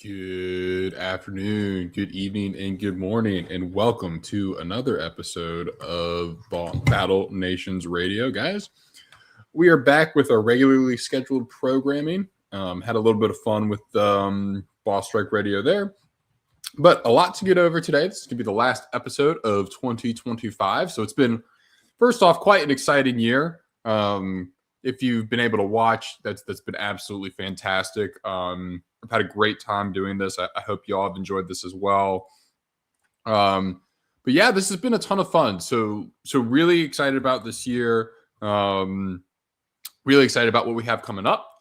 Good afternoon, good evening, and good morning, and welcome to another episode of Battle Nations Radio, guys. We are back with our regularly scheduled programming. Had a little bit of fun with Boss Strike Radio there, but a lot to get over today. This is going to be the last episode of 2025, so it's been, first off, quite an exciting year. If you've been able to watch, that's been absolutely fantastic. I've had a great time doing this. I hope you all have enjoyed this as well. But yeah, this has been a ton of fun. So really excited about this year. Really excited about what we have coming up.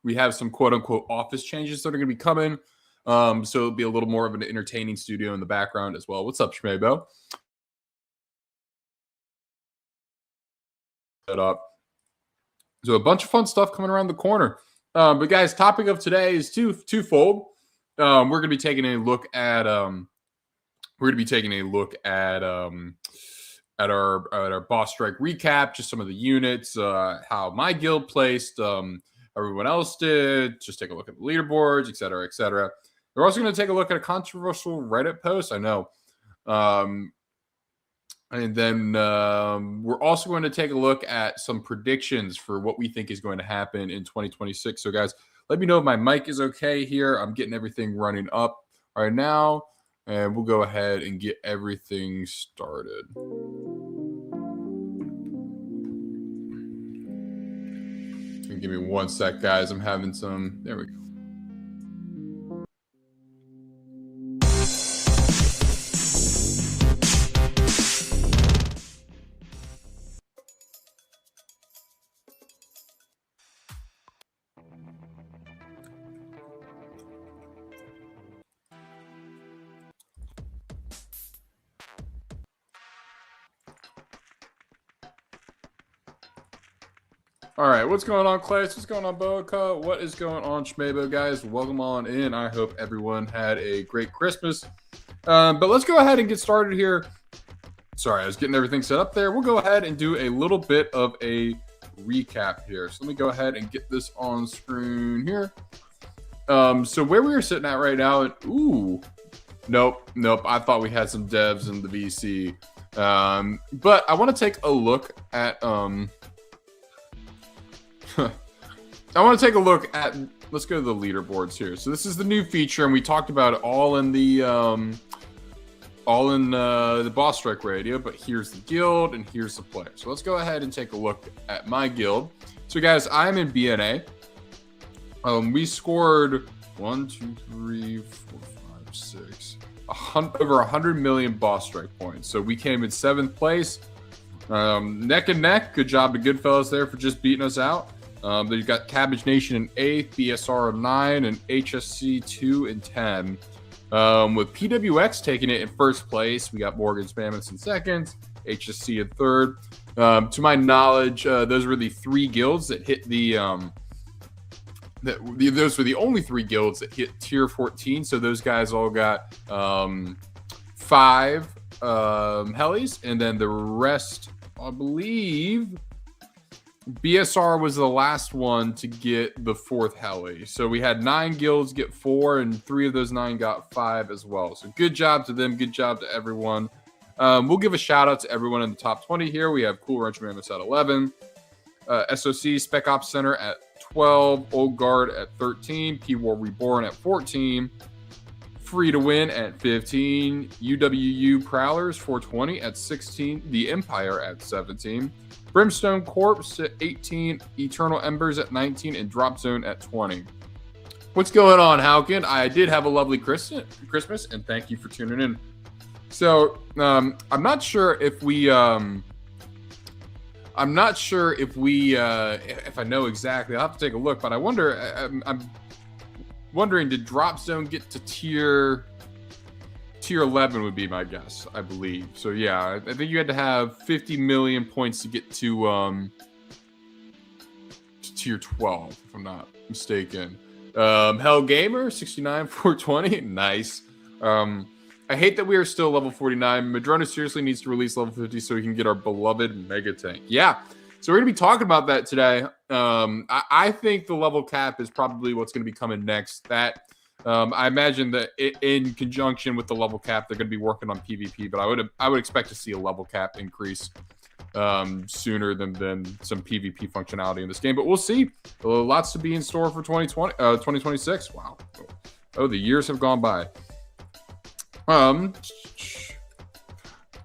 We have some quote unquote office changes that are going to be coming. So it'll be a little more of an entertaining studio in the background as well. What's up, Shmebo? Set up. So a bunch of fun stuff coming around the corner. But guys, topic of today is twofold. We're going to be taking a look at our Boss Strike recap, just some of the units, how my guild placed, everyone else did. Just take a look at the leaderboards, etc., etc. We're also going to take a look at a controversial Reddit post. I know. And then we're also going to take a look at some predictions for what we think is going to happen in 2026. So, guys, let me know if my mic is okay here. I'm getting everything running up right now, and we'll go ahead and get everything started. Give me 1 sec, guys. I'm having some. There we go. All right, what's going on, Clay? What's going on, Boca? What is going on, Shmebo, guys? Welcome on in. I hope everyone had a great Christmas. But let's go ahead and get started here. Sorry, I was getting everything set up there. We'll go ahead and do a little bit of a recap here. So let me go ahead and get this on screen here. So where we are sitting at right now, nope. I thought we had some devs in the VC. But I want to take a look at let's go to the leaderboards here. So this is the new feature, and we talked about it all in the Boss Strike Radio, but here's the guild and here's the player. So let's go ahead and take a look at my guild. So guys, I'm in BNA. We scored 1, 2, 3, 4, 5, 6, over 100 million Boss Strike points. So we came in 7th place. Neck and neck. Good job to Goodfellas there for just beating us out. They've got Cabbage Nation in 8th, BSR 9, and HSC 2 and 10. With PWX taking it in 1st place, we got Morgan Spammits in 2nd, HSC in 3rd. To my knowledge, those were the 3 guilds that hit those were the only 3 guilds that hit tier 14. So those guys all got 5 helis, and then the rest, I believe, BSR was the last one to get the 4th heli. So we had 9 guilds get 4, and 3 of those 9 got 5 as well. So good job to them. Good job to everyone. We'll give a shout out to everyone in the top 20 here. We have Cool Ranch Mammoths at 11, SOC Spec Ops Center at 12, Old Guard at 13, P-War Reborn at 14, Free to Win at 15, UWU Prowlers 420 at 16, The Empire at 17, Brimstone Corpse at 18, Eternal Embers at 19, and Drop Zone at 20. What's going on, Halkin? I did have a lovely Christmas, and thank you for tuning in. So, I'm not sure if I know exactly. I'll have to take a look, but I'm wondering, did Drop Zone get to tier 11 would be my guess, I believe. So yeah, I think you had to have 50 million points to get to tier 12, if I'm not mistaken. Hell Gamer 69 420, nice. I hate that we are still level 49. Madrona seriously needs to release level 50 so we can get our beloved Mega Tank. Yeah, so we're going to be talking about that today. I think the level cap is probably what's going to be coming next. That I imagine that in conjunction with the level cap, they're going to be working on PvP, but I would expect to see a level cap increase sooner than some PvP functionality in this game. But we'll see. Lots to be in store for 2026. Wow. Oh, the years have gone by.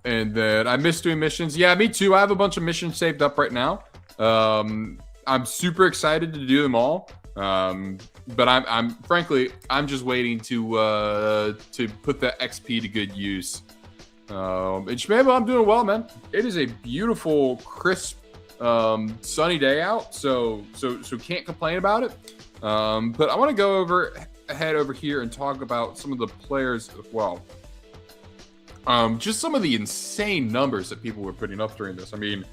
And then I miss doing missions. Yeah, me too. I have a bunch of missions saved up right now. I'm super excited to do them all. But I'm frankly, I'm just waiting to put the XP to good use. And Shmeba, I'm doing well, man. It is a beautiful, crisp, sunny day out, so can't complain about it. But I want to go ahead over here and talk about some of the players as well. Just some of the insane numbers that people were putting up during this. I mean,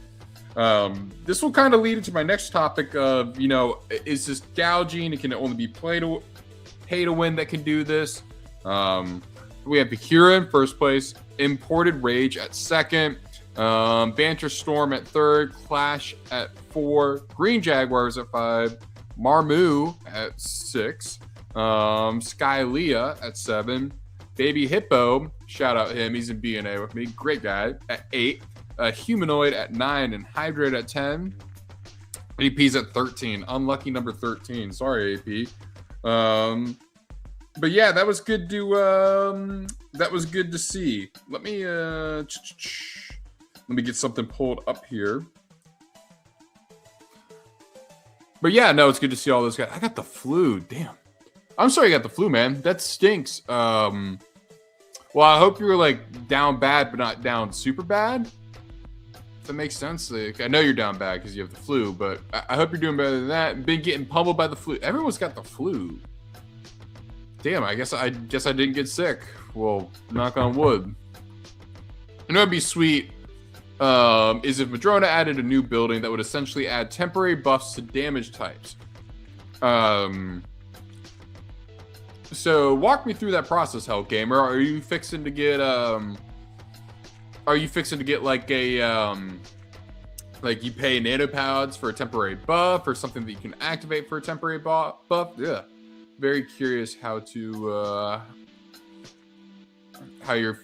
this will kind of lead into my next topic of, is this gouging? It can only be pay to win that can do this. We have Bakura in first place, Imported Rage at second, Banter Storm at third, Clash at 4, Green Jaguars at 5, Marmu at 6, Skylea at 7, Baby Hippo, shout out him, he's in BNA with me, great guy, at 8, Humanoid at 9, and Hydrate at 10. AP's at 13, unlucky number 13, sorry AP. But yeah, that was good to see. Let me get something pulled up here. But yeah, no, it's good to see all those guys. I got the flu, damn. I'm sorry you got the flu, man. That stinks. Well, I hope you were like down bad, but not down super bad. If that makes sense. Like, I know you're down bad because you have the flu, but I hope you're doing better than that. Been getting pummeled by the flu. Everyone's got the flu. Damn, I guess I didn't get sick. Well, knock on wood. You know, it'd be sweet. Is if Madrona added a new building that would essentially add temporary buffs to damage types. So walk me through that process, Hell Gamer. Are you fixing to get like a like you pay nanopods for a temporary buff or something that you can activate for a temporary buff? Yeah. Very curious how you're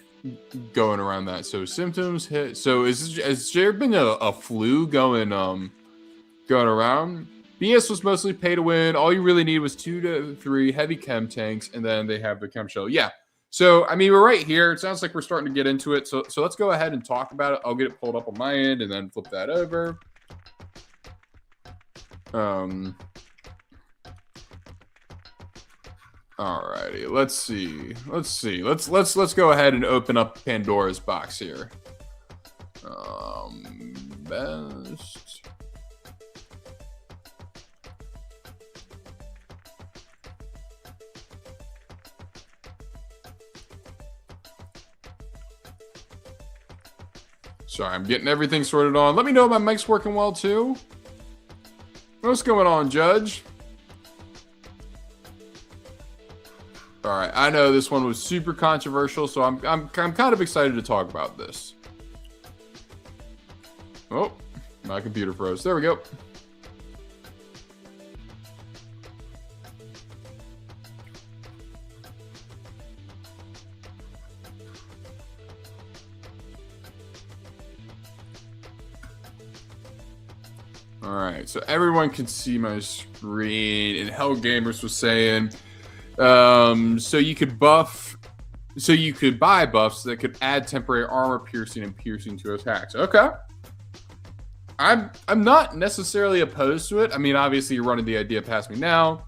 going around that. So symptoms hit. So has there been a flu going around? BS was mostly pay to win. All you really need was 2 to 3 heavy chem tanks, and then they have the chem shell. Yeah. So I mean, we're right here. It sounds like we're starting to get into it. So let's go ahead and talk about it. I'll get it pulled up on my end and then flip that over. Alrighty, let's see. Let's go ahead and open up Pandora's box here. Best. Sorry, I'm getting everything sorted on. Let me know if my mic's working well too. What's going on, Judge? All right, I know this one was super controversial, so I'm kind of excited to talk about this. Oh, my computer froze. There we go. All right, so everyone can see my screen, and Hell Gamers was saying, so you could buy buffs that could add temporary armor piercing and piercing to attacks. Okay. I'm not necessarily opposed to it. I mean, obviously you're running the idea past me now.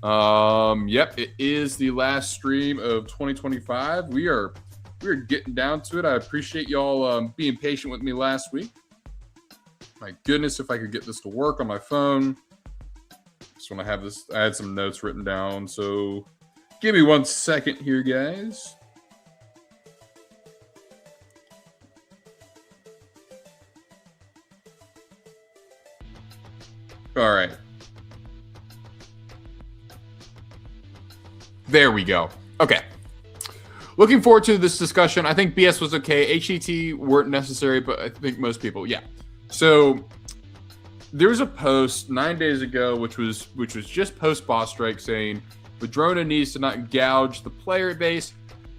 Yep, it is the last stream of 2025. We're getting down to it. I appreciate y'all being patient with me last week. My goodness, if I could get this to work on my phone. Just want to have this. I had some notes written down, so give me 1 second here, guys. All right. There we go. Okay. Looking forward to this discussion. I think BS was okay. HET weren't necessary, but I think most people, yeah. So there was a post 9 days ago, which was just post boss strike, saying Madrona needs to not gouge the player base.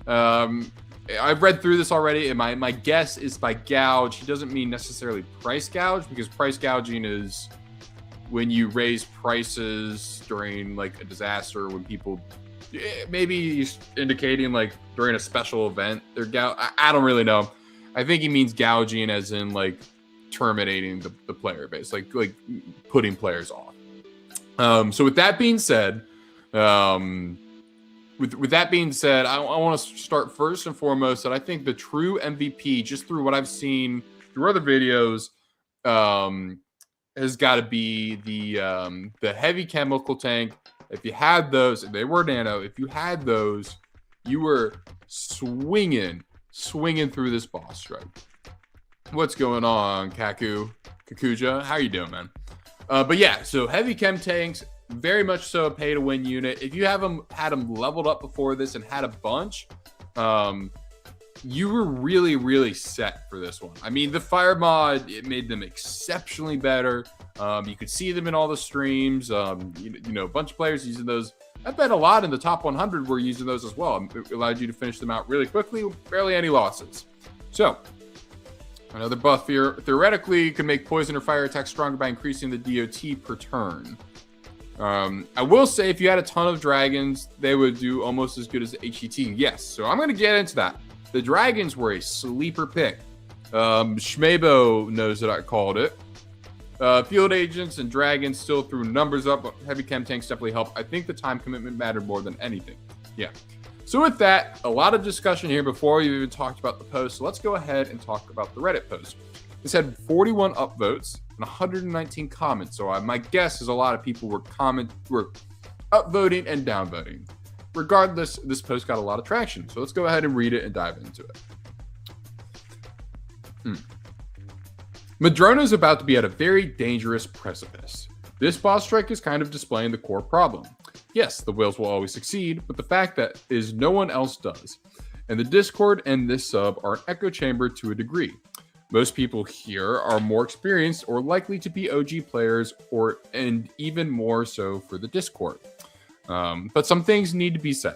I've read through this already, and my guess is by gouge, he doesn't mean necessarily price gouge, because price gouging is when you raise prices during like a disaster, when people maybe he's indicating like during a special event they're I don't really know. I think he means gouging as in like terminating the player base, like putting players off. So with that being said, with that being said, I want to start first and foremost that I think the true MVP, just through what I've seen through other videos, has got to be the heavy chemical tank. If you had those, if they were nano, if you had those, you were swinging through this boss strike. What's going on, Kakuja? How you doing, man? But yeah, so heavy chem tanks, very much so a pay-to-win unit. If you had them leveled up before this and had a bunch, you were really, really set for this one. I mean, the fire mod, it made them exceptionally better. You could see them in all the streams. You know, a bunch of players using those. I bet a lot in the top 100 were using those as well. It allowed you to finish them out really quickly, barely any losses. So, another buff theoretically could make poison or fire attacks stronger by increasing the DOT per turn. I will say if you had a ton of dragons, they would do almost as good as the HET. Yes, so I'm going to get into that. The dragons were a sleeper pick. Schmabo knows that I called it. Field agents and dragons still threw numbers up, but heavy chem tanks definitely help. I think the time commitment mattered more than anything. Yeah. So with that, a lot of discussion here before we even talked about the post. So let's go ahead and talk about the Reddit post. This had 41 upvotes and 119 comments. So my guess is a lot of people were upvoting and downvoting. Regardless, this post got a lot of traction. So let's go ahead and read it and dive into it. Madrona is about to be at a very dangerous precipice. This boss strike is kind of displaying the core problem. Yes, the whales will always succeed, but the fact that is no one else does. And the Discord and this sub are an echo chamber to a degree. Most people here are more experienced or likely to be OG players, and even more so for the Discord. But some things need to be said.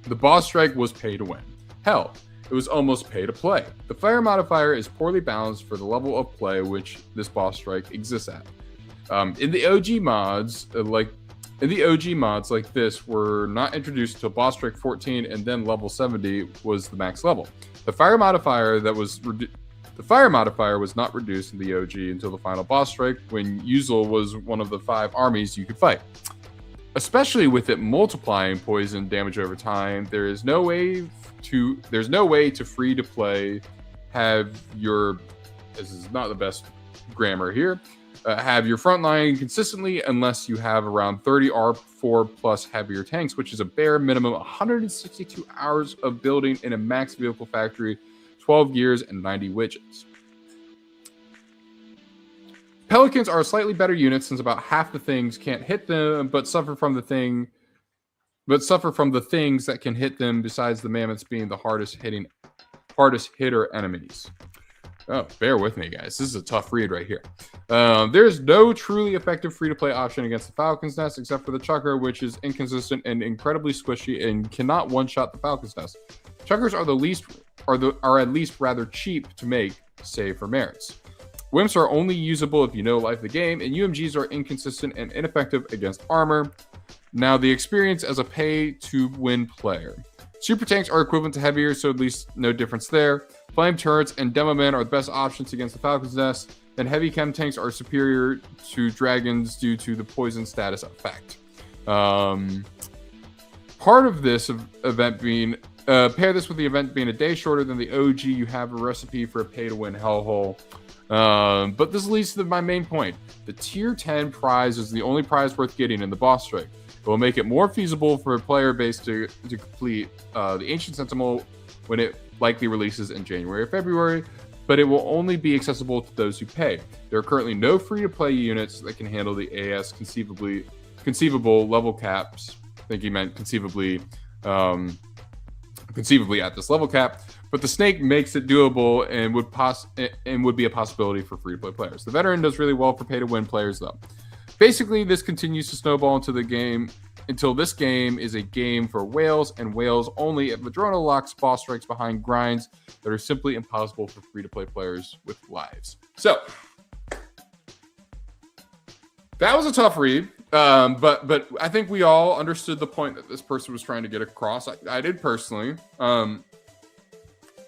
The boss strike was pay to win. Hell, it was almost pay to play. The fire modifier is poorly balanced for the level of play which this boss strike exists at. In the OG mods like this were not introduced until boss strike 14, and then level 70 was the max level. The fire modifier was not reduced in the OG until the final boss strike, when Yuzul was one of the 5 armies you could fight. Especially with it multiplying poison damage over time, there's no way to free to play have your, this is not the best grammar here, have your front line consistently unless you have around 30 R4 plus heavier tanks, which is a bare minimum 162 hours of building in a max vehicle factory, 12 gears, and 90 widgets. Pelicans are a slightly better unit since about half the things can't hit them, but suffer from the things that can hit them, besides the mammoths being the hardest hitter enemies. Oh, bear with me, guys. This is a tough read right here. There's no truly effective free-to-play option against the Falcon's Nest except for the Chucker, which is inconsistent and incredibly squishy and cannot one-shot the Falcon's Nest. Chuckers are at least rather cheap to make, save for merits. Wimps are only usable if you know life of the game, and UMGs are inconsistent and ineffective against armor. Now, the experience as a pay-to-win player. Super tanks are equivalent to heavier, so at least no difference there. Flame turrets and demo men are the best options against the Falcon's Nest, and heavy chem tanks are superior to dragons due to the poison status effect. Part of this event being, pair this with the event being a day shorter than the OG, you have a recipe for a pay-to-win hellhole. But this leads to my main point. The tier 10 prize is the only prize worth getting in the boss strike. It will make it more feasible for a player base to complete the Ancient Sentinel when it likely releases in January or February, but it will only be accessible to those who pay. There are currently no free-to-play units that can handle the AS conceivable level caps. I think he meant conceivably at this level cap, but the snake makes it doable and would be a possibility for free-to-play players. The veteran does really well for pay-to-win players, though. basically, this continues to snowball into the game until this game is a game for whales and whales only. If Madrona locks boss strikes behind grinds that are simply impossible for free-to-play players with lives. So that was a tough read, but I think we all understood the point that this person was trying to get across. I did personally, and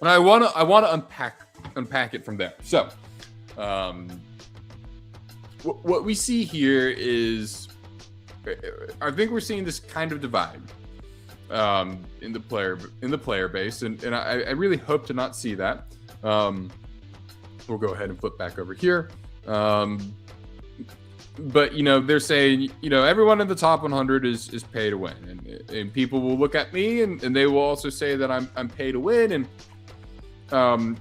I want to unpack it from there. So, what we see here is, I think we're seeing this kind of divide in the player base, and I really hope to not see that. We'll go ahead and flip back over here. But they're saying everyone in the top 100 is pay to win, and people will look at me and they will also say that I'm pay to win, and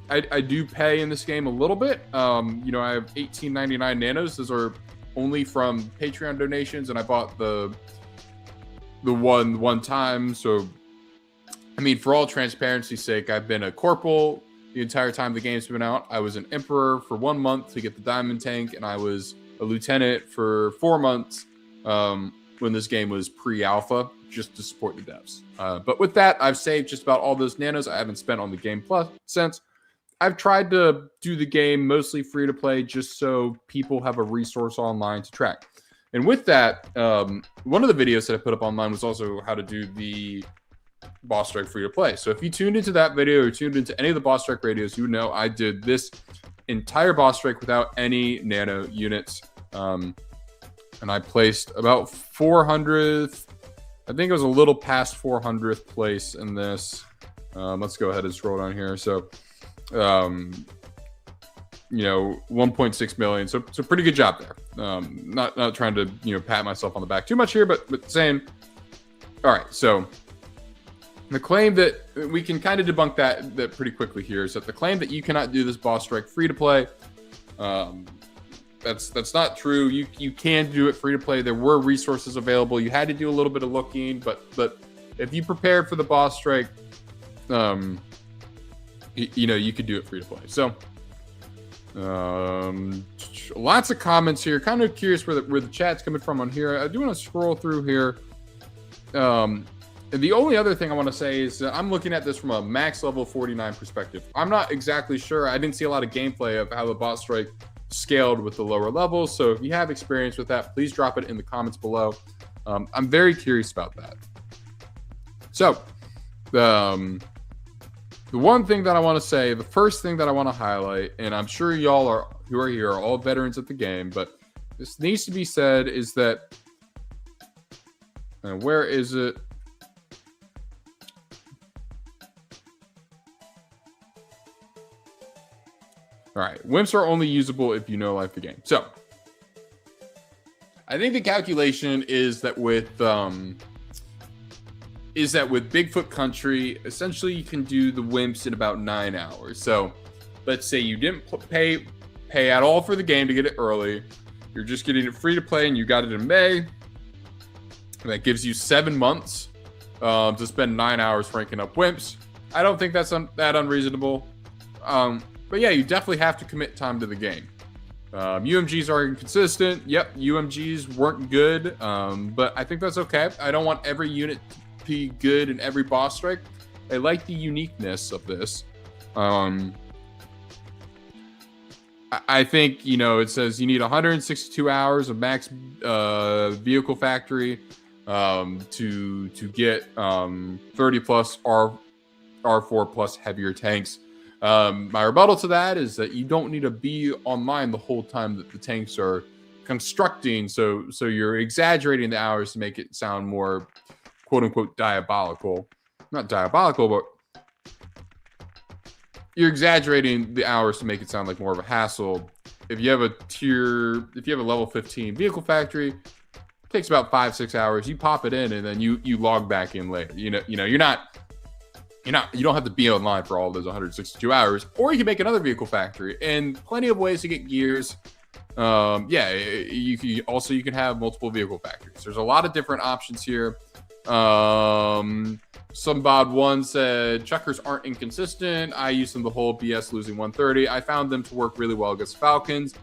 I do pay in this game a little bit. I have 18.99 nanos. Those are only from Patreon donations, and I bought the one time. So, I mean, for all transparency's sake, I've been a corporal the entire time the game's been out. I was an emperor for 1 month to get the diamond tank, and I was a lieutenant for 4 months when this game was pre-alpha, just to support the devs. But with that, I've saved just about all those nanos I haven't spent on the game plus since. I've tried to do the game mostly free to play just so people have a resource online to track. And with that, one of the videos that I put up online was also how to do the boss strike free to play. So if you tuned into that video or tuned into any of the boss strike radios, you would know I did this entire boss strike without any nano units. And I placed about 400th. I think it was a little past 400th place in this. Let's go ahead and scroll down here. So, 1.6 million. So pretty good job there. Not trying to, pat myself on the back too much here, but saying, all right. So the claim that we can kind of debunk that pretty quickly here is that the claim that you cannot do this boss strike free to play, that's not true. You can do it free to play. There were resources available. You had to do a little bit of looking, but if you prepared for the boss strike, you could do it free to play. So, lots of comments here. Kind of curious where the chat's coming from on here. I do want to scroll through here. And the only other thing I want to say is that I'm looking at this from a max level 49 perspective. I'm not exactly sure. I didn't see a lot of gameplay of how the boss strike scaled with the lower levels. So if you have experience with that, please drop it in the comments below. I'm very curious about that. So, the one thing that I want to say, the first thing that I want to highlight, and I'm sure y'all who are here are all veterans of the game, but this needs to be said, is that, and where is it? All right, wimps are only usable if you know life the game. So, I think the calculation is that with Bigfoot Country, essentially you can do the wimps in about 9 hours. So, let's say you didn't pay at all for the game to get it early. You're just getting it free to play, and you got it in May. That gives you 7 months to spend 9 hours ranking up wimps. I don't think that's that unreasonable. But yeah, you definitely have to commit time to the game. UMGs are inconsistent. Yep, UMGs weren't good, but I think that's okay. I don't want every unit to be good in every boss strike. I like the uniqueness of this. I think, it says you need 162 hours of max vehicle factory to get 30 plus R4 plus heavier tanks. My rebuttal to that is that you don't need to be online the whole time that the tanks are constructing. So you're exaggerating the hours to make it sound more quote unquote diabolical. Not diabolical, but you're exaggerating the hours to make it sound like more of a hassle. If you have a level 15 vehicle factory, it takes about 5-6 hours. You pop it in and then you log back in later. You don't have to be online for all those 162 hours, or you can make another vehicle factory, and plenty of ways to get gears. You can have multiple vehicle factories. There's a lot of different options here. Some bod one said chuckers aren't inconsistent. I used them the whole BS losing 130. I found them to work really well against Falcons.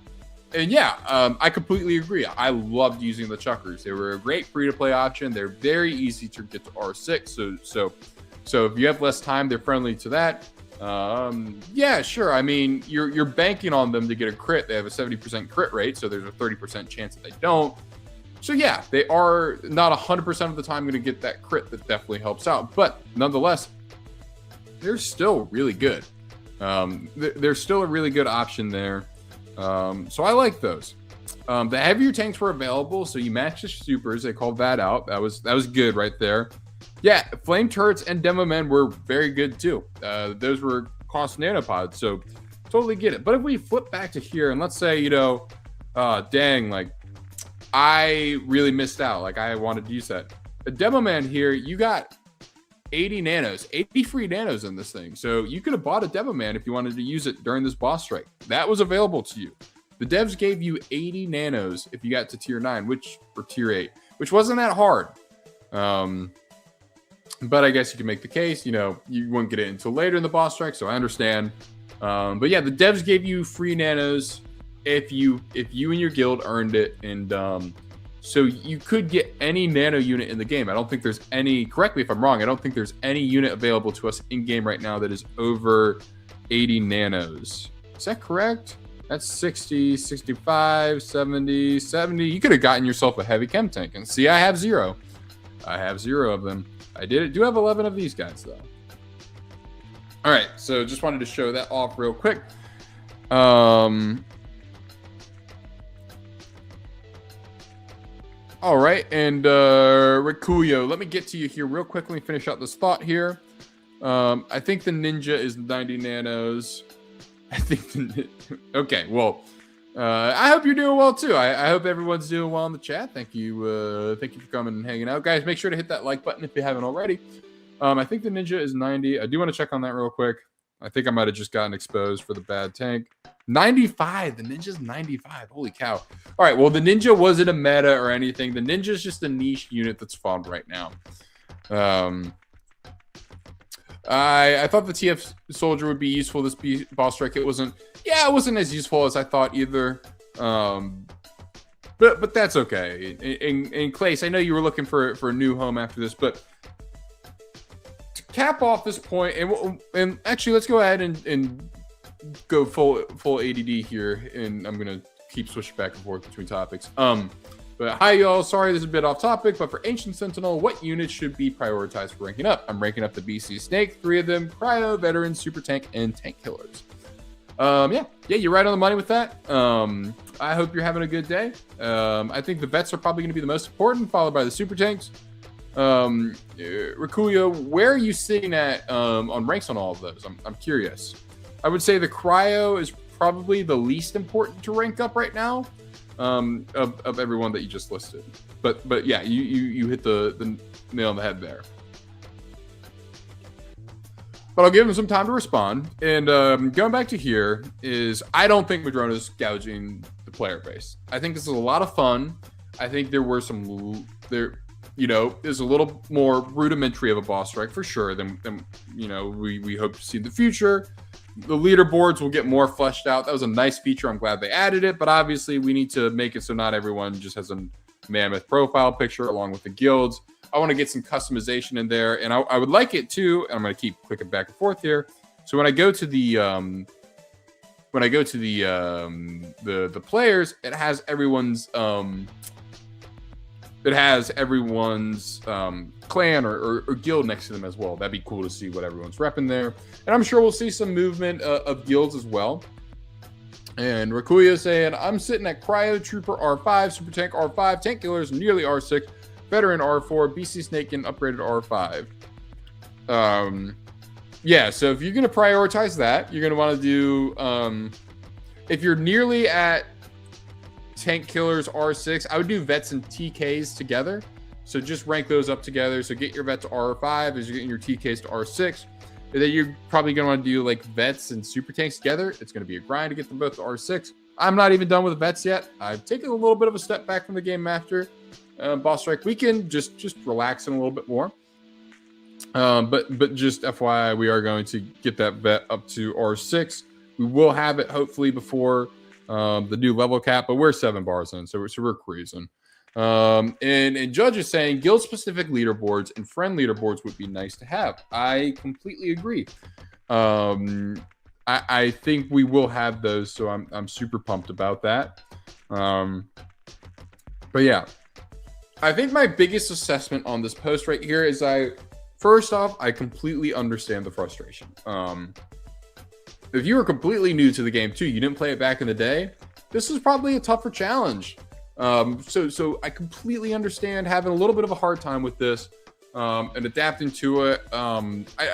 And yeah, I completely agree. I loved using the chuckers. They were a great free-to-play option. They're very easy to get to R6. So if you have less time, they're friendly to that. Yeah, sure. I mean, you're banking on them to get a crit. They have a 70% crit rate, so there's a 30% chance that they don't. So yeah, they are not 100% of the time going to get that crit. That definitely helps out. But nonetheless, they're still really good. They're still a really good option there. So I like those. The heavier tanks were available, so you matched the supers. They called that out. That was good right there. Yeah, flame turrets and demo men were very good too. Those were cost nanopods, so totally get it. But if we flip back to here and let's say, dang, like I really missed out. Like I wanted to use that. The demo man here, you got 80 nanos, 80 free nanos in this thing. So you could have bought a demo man if you wanted to use it during this boss strike. That was available to you. The devs gave you 80 nanos if you got to tier 9, or tier 8, which wasn't that hard. But I guess you can make the case, you wouldn't get it until later in the boss strike, so I understand. But yeah, the devs gave you free nanos if you and your guild earned it, and so you could get any nano unit in the game. I don't think there's any, correct me if I'm wrong, I don't think there's any unit available to us in game right now that is over 80 nanos. Is that correct? That's 60, 65, 70, 70. You could have gotten yourself a heavy chem tank. And see, I have 0. I have 0 of them. I do have 11 of these guys, though. All right, so just wanted to show that off real quick. All right, and Rikuyo, let me get to you here real quick. Let me finish out this thought here. I think the ninja is 90 nanos. I think okay, well, I hope you're doing well too. I hope everyone's doing well in the chat. Thank you for coming and hanging out, guys. Make sure to hit that like button if you haven't already. I think the ninja is 90. I do want to check on that real quick. I think I might have just gotten exposed for the bad tank. 95. The ninja's 95. Holy cow! All right. Well, the ninja wasn't a meta or anything. The ninja's just a niche unit that's fun right now. I thought the TF soldier would be useful this boss strike. It wasn't as useful as I thought either. But that's okay. And Clace, I know you were looking for a new home after this, but to cap off this point, and actually let's go ahead and go full ADD here, and I'm gonna keep switching back and forth between topics. But hi, y'all. Sorry, this is a bit off topic, but for Ancient Sentinel, what units should be prioritized for ranking up? I'm ranking up the BC Snake, 3 of them, Cryo, Veteran, Super Tank, and Tank Killers. Yeah, you're right on the money with that. I hope you're having a good day. I think the Vets are probably going to be the most important, followed by the Super Tanks. Rikuyo, where are you sitting at on ranks on all of those? I'm curious. I would say the Cryo is probably the least important to rank up right now. Of everyone that you just listed, but yeah, you hit the nail on the head there. But I'll give him some time to respond. And going back to here is, I don't think Madrona's gouging the player base. I think this is a lot of fun. I think there's a little more rudimentary of a boss strike for sure than we hope to see in the future. The leaderboards will get more fleshed out. That was a nice feature. I'm glad they added it, but obviously we need to make it so not everyone just has a mammoth profile picture along with the guilds. I want to get some customization in there, and I would like it too. And I'm going to keep clicking back and forth here. So when I go to the players, it has everyone's clan or guild next to them as well. That'd be cool to see what everyone's repping there. And I'm sure we'll see some movement of guilds as well. And Rikuya saying, I'm sitting at Cryo, Trooper R5, Super Tank R5, Tank Killers nearly R6, Veteran R4, BC Snake and upgraded R5. Yeah, so if you're going to prioritize that, you're going to want to do, if you're nearly at Tank Killers R6, I would do Vets and TKs together. So just rank those up together. So get your Vet to R5 as you're getting your TKs to R6. And then you're probably going to want to do like Vets and Super Tanks together. It's going to be a grind to get them both to R6. I'm not even done with the Vets yet. I've taken a little bit of a step back from the game after boss strike. We can just relax in a little bit more. But just FYI, we are going to get that Vet up to R6. We will have it hopefully before the new level cap, but we're 7 bars in, so we're cruising. And Judge is saying guild specific leaderboards and friend leaderboards would be nice to have. I completely agree. I think we will have those, so I'm super pumped about that. But yeah, I think my biggest assessment on this post right here is first off, I completely understand the frustration. If you were completely new to the game too, you didn't play it back in the day, this is probably a tougher challenge. So I completely understand having a little bit of a hard time with this, and adapting to it. I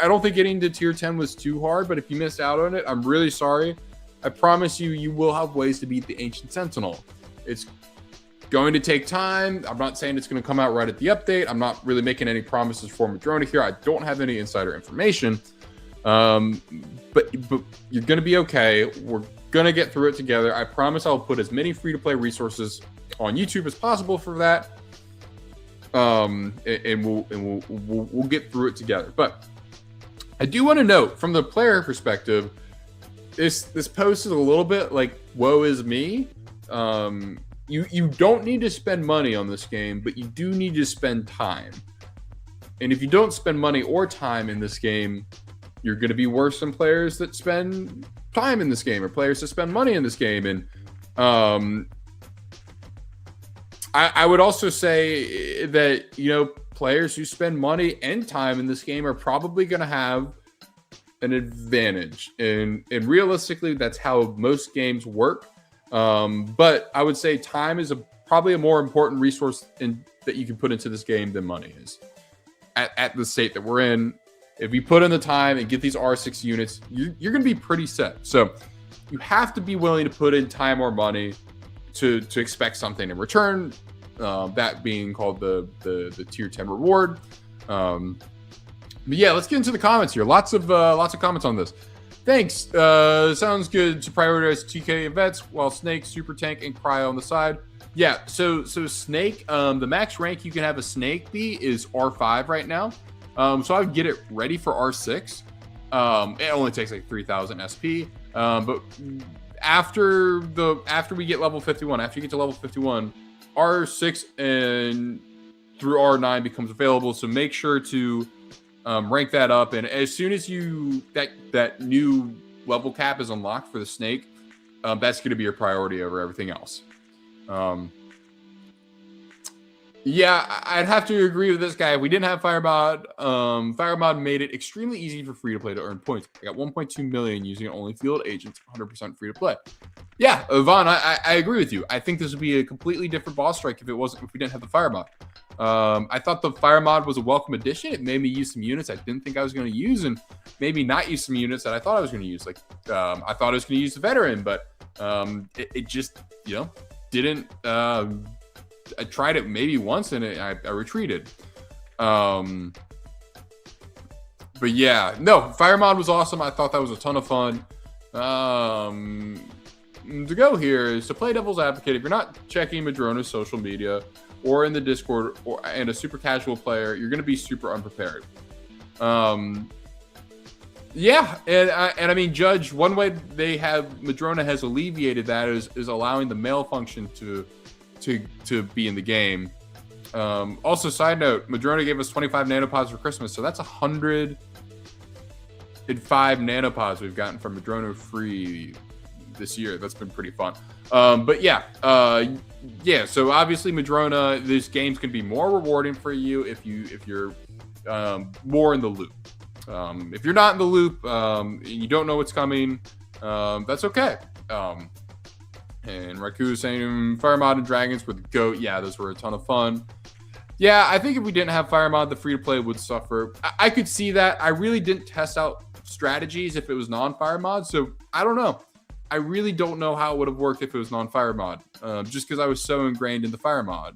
don't think getting to tier 10 was too hard, but if you missed out on it, I'm really sorry. I promise you will have ways to beat the Ancient Sentinel. It's going to take time. I'm not saying it's going to come out right at the update. I'm not really making any promises for Madrona here. I don't have any insider information. But you're going to be okay. We're going to get through it together. I promise I'll put as many free-to-play resources on YouTube as possible for that. And we'll get through it together. But I do want to note from the player perspective, this post is a little bit like, woe is me. You don't need to spend money on this game, but you do need to spend time. And if you don't spend money or time in this game, you're going to be worse than players that spend time in this game or players that spend money in this game. And I would also say that, players who spend money and time in this game are probably going to have an advantage. And realistically, that's how most games work. But I would say time is probably a more important resource that you can put into this game than money is. At the state that we're in, if you put in the time and get these R6 units, you're going to be pretty set. So you have to be willing to put in time or money to expect something in return. That being called the tier 10 reward. But yeah, let's get into the comments here. Lots of comments on this. Thanks. Sounds good to prioritize TK and vets while Snake, Super Tank, and Cryo on the side. Yeah, so Snake, the max rank you can have a Snake be is R5 right now. So I would get it ready for R6. It only takes like 3,000 SP. But after we get level 51, after you get to level 51, R6 and through R9 becomes available. So make sure to rank that up, and as soon as that new level cap is unlocked for the Snake, that's going to be your priority over everything else. Yeah, I'd have to agree with this guy. If we didn't have Firemod, Firemod made it extremely easy for free-to-play to earn points. I got 1.2 million using only field agents, 100% free-to-play. Yeah, Vaughn, I agree with you. I think this would be a completely different boss strike if we didn't have the Firemod. I thought the Firemod was a welcome addition. It made me use some units I didn't think I was going to use, and maybe not use some units that I thought I was going to use. Like, I thought I was going to use the Veteran, but it just, didn't... I tried it maybe once and I retreated. But yeah, no, Firemod was awesome. I thought that was a ton of fun. To go here is to play devil's advocate. If you're not checking Madrona's social media or in the Discord and a super casual player, you're going to be super unprepared. Yeah, and I mean, Judge, one way Madrona has alleviated that is allowing the mail function to be in the game. Also, side note, Madrona gave us 25 nanopods for Christmas, so that's 105 nanopods we've gotten from Madrona free this year. That's been pretty fun. But yeah, so obviously Madrona, these games can be more rewarding for you if you're more in the loop. If you're not in the loop, and you don't know what's coming, that's okay. And Raku saying Firemod and Dragons with Goat. Yeah, those were a ton of fun. Yeah, I think if we didn't have Firemod, the free-to-play would suffer. I could see that. I really didn't test out strategies if it was non-Firemod, so I don't know. I really don't know how it would have worked if it was non-Firemod, just because I was so ingrained in the Firemod.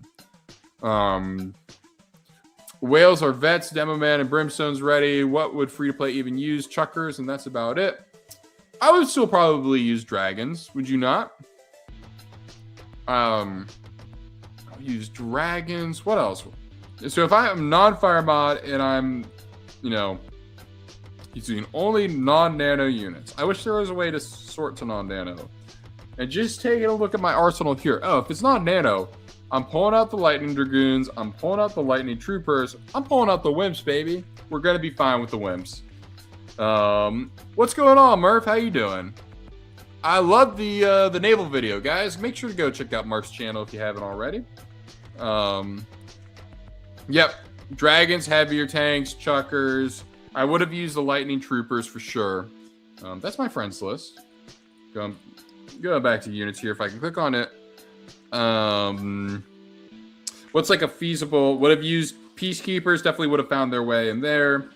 Whales are vets, Demo Man, and Brimstone's ready. What would free-to-play even use? Chuckers, and that's about it. I would still probably use Dragons. Would you not? I'll use Dragons. What else? So if I am non-Firemod and I'm, using only non-nano units. I wish there was a way to sort to non-nano. and just taking a look at my arsenal here. Oh, if it's not nano, I'm pulling out the lightning dragoons. I'm pulling out the lightning troopers. I'm pulling out the wimps, baby. We're gonna be fine with the wimps. What's going on, Murph? How you doing? I love the naval video, guys. Make sure to go check out Murph's channel if you haven't already. Yep, dragons, heavier tanks, chuckers. I would have used the lightning troopers for sure. That's my friends list. Going back to units here. If I can click on it. What's like a feasible? Would have used peacekeepers. Definitely would have found their way in there.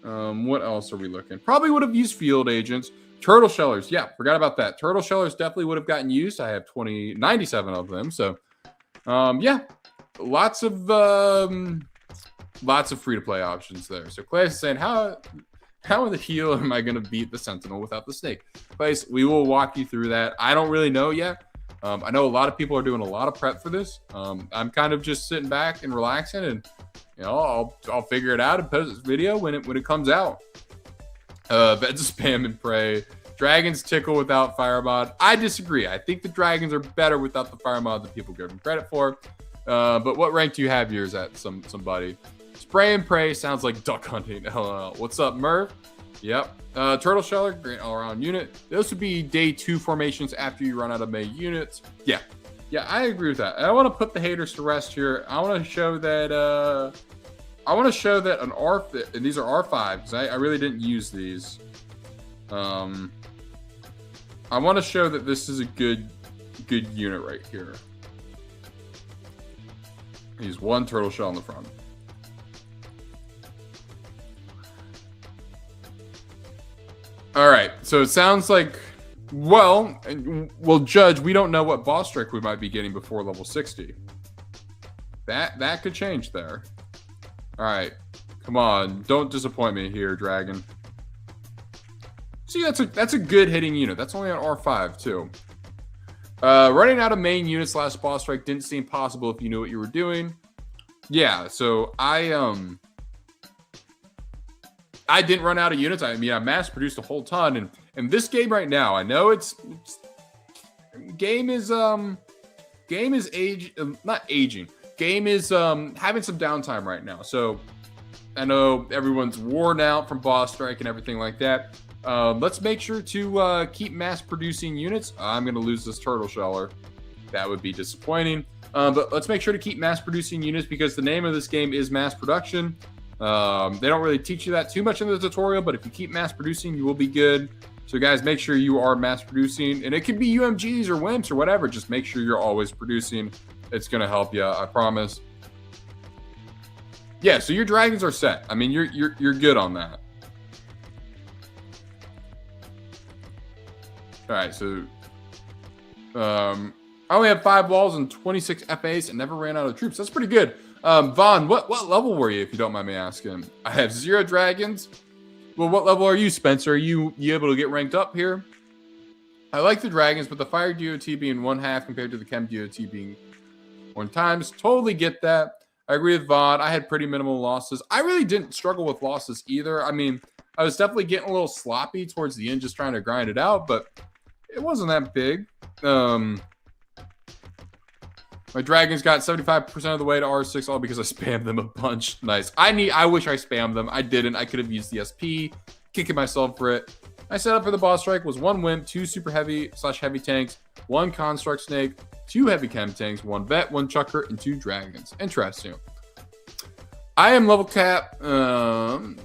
What else are we looking? Probably would have used field agents. Turtle shellers. Yeah, forgot about that. Turtle shellers definitely would have gotten used. I have 97 of them. So, yeah, lots of free-to-play options there. So Clay is saying, how in the hell am I going to beat the Sentinel without the snake? Place, we will walk you through that. I don't really know yet. I know a lot of people are doing a lot of prep for this. I'm kind of just sitting back and relaxing, and I'll figure it out and post this video when it comes out. Vets spam and pray. Dragons tickle without fire mod. I disagree. I think the dragons are better without the fire mod than people give them credit for. But what rank do you have yours at, somebody? Spray and pray sounds like duck hunting. What's up, Murph? Yep. Turtle sheller, great all-around unit. Those would be day 2 formations after you run out of main units. Yeah, I agree with that. And I want to put the haters to rest here. I want to show that an R, and these are R5 because I really didn't use these. I want to show that this is a good unit right here. He's one turtle shell in the front. All right, so it sounds like, well, Judge, we don't know what boss trick we might be getting before level 60. That could change there. All right, come on, don't disappoint me here, Dragon. See, that's a good hitting unit. That's only an R5 too. Running out of main units last boss strike didn't seem possible if you knew what you were doing. Yeah, so I didn't run out of units. I mean, I mass produced a whole ton, and this game right now, I know game is not aging. Game is having some downtime right now. So I know everyone's worn out from boss strike and everything like that. Let's make sure to keep mass producing units. I'm going to lose this turtle sheller. That would be disappointing. But let's make sure to keep mass producing units because the name of this game is mass production. They don't really teach you that too much in the tutorial, but if you keep mass producing, you will be good. So guys, make sure you are mass producing, and it could be UMGs or WIMPs or whatever. Just make sure you're always producing. It's going to help you, I promise. Yeah, so your dragons are set. I mean, you're good on that. All right, so I only have 5 walls and 26 FAs and never ran out of troops. That's pretty good. Vaughn, what level were you, if you don't mind me asking? I have 0 dragons. Well, what level are you, Spencer? Are you able to get ranked up here? I like the dragons, but the fire DOT being 1/2 compared to the chem DOT being 1 times. Totally get that. I agree with Vaughn. I had pretty minimal losses. I really didn't struggle with losses either. I mean, I was definitely getting a little sloppy towards the end, just trying to grind it out, but it wasn't that big. My dragons got 75% of the way to R6, all because I spammed them a bunch. Nice. I wish I spammed them. I didn't. I could have used the SP. Kicking myself for it. My setup for the boss strike was 1 wimp, 2 super heavy/heavy tanks, 1 construct snake, 2 heavy chem tanks, 1 vet, 1 chucker, and 2 dragons. Interesting. I am level cap. I'm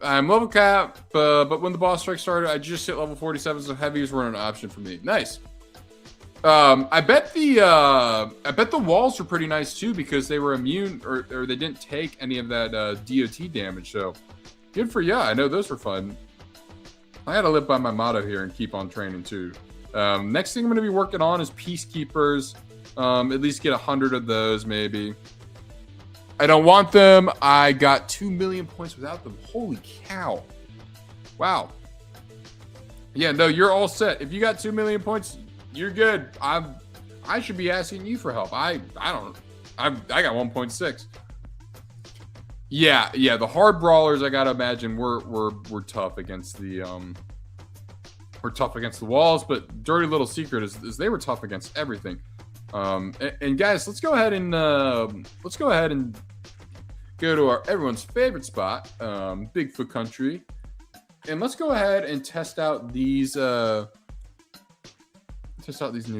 level cap, but when the boss strike started, I just hit level 47, so heavies weren't an option for me. Nice. I bet the walls were pretty nice too because they were immune or they didn't take any of that DOT damage. So good for ya. I know those were fun. I gotta live by my motto here and keep on training too. Next thing I'm gonna be working on is peacekeepers. At least get 100 of those maybe. I don't want them. I got 2 million points without them. Holy cow! Wow. Yeah, no, you're all set. If you got 2 million points, you're good. I should be asking you for help. I got 1.6. Yeah. The hard brawlers, I gotta imagine, were tough against the were tough against the walls, but dirty little secret is they were tough against everything. And guys, let's go ahead and go to everyone's favorite spot, Bigfoot Country, and let's go ahead and test out these new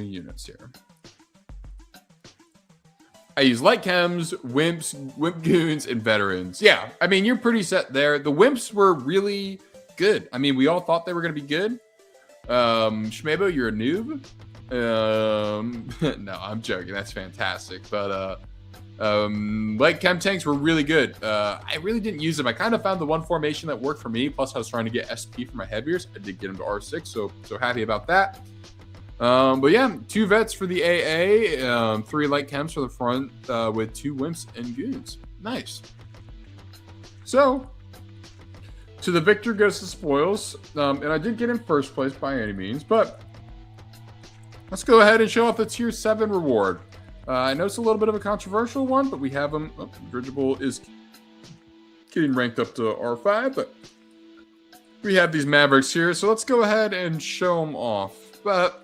units here. I use light chems, wimps, wimp goons, and veterans. Yeah, I mean, you're pretty set there. The wimps were really good. I mean, we all thought they were going to be good. Shmebo, you're a noob. No, I'm joking. That's fantastic. But light chem tanks were really good. I really didn't use them. I kind of found the one formation that worked for me. Plus, I was trying to get SP for my heaviers. I did get them to R6, so happy about that. But yeah, 2 vets for the AA, 3 light chems for the front, with 2 wimps and goons. Nice. So, to the victor goes the spoils. And I did get in first place by any means, but let's go ahead and show off the tier 7 reward. I know it's a little bit of a controversial one, but we have them. Dirigible is getting ranked up to R5, but we have these Mavericks here. So let's go ahead and show them off. But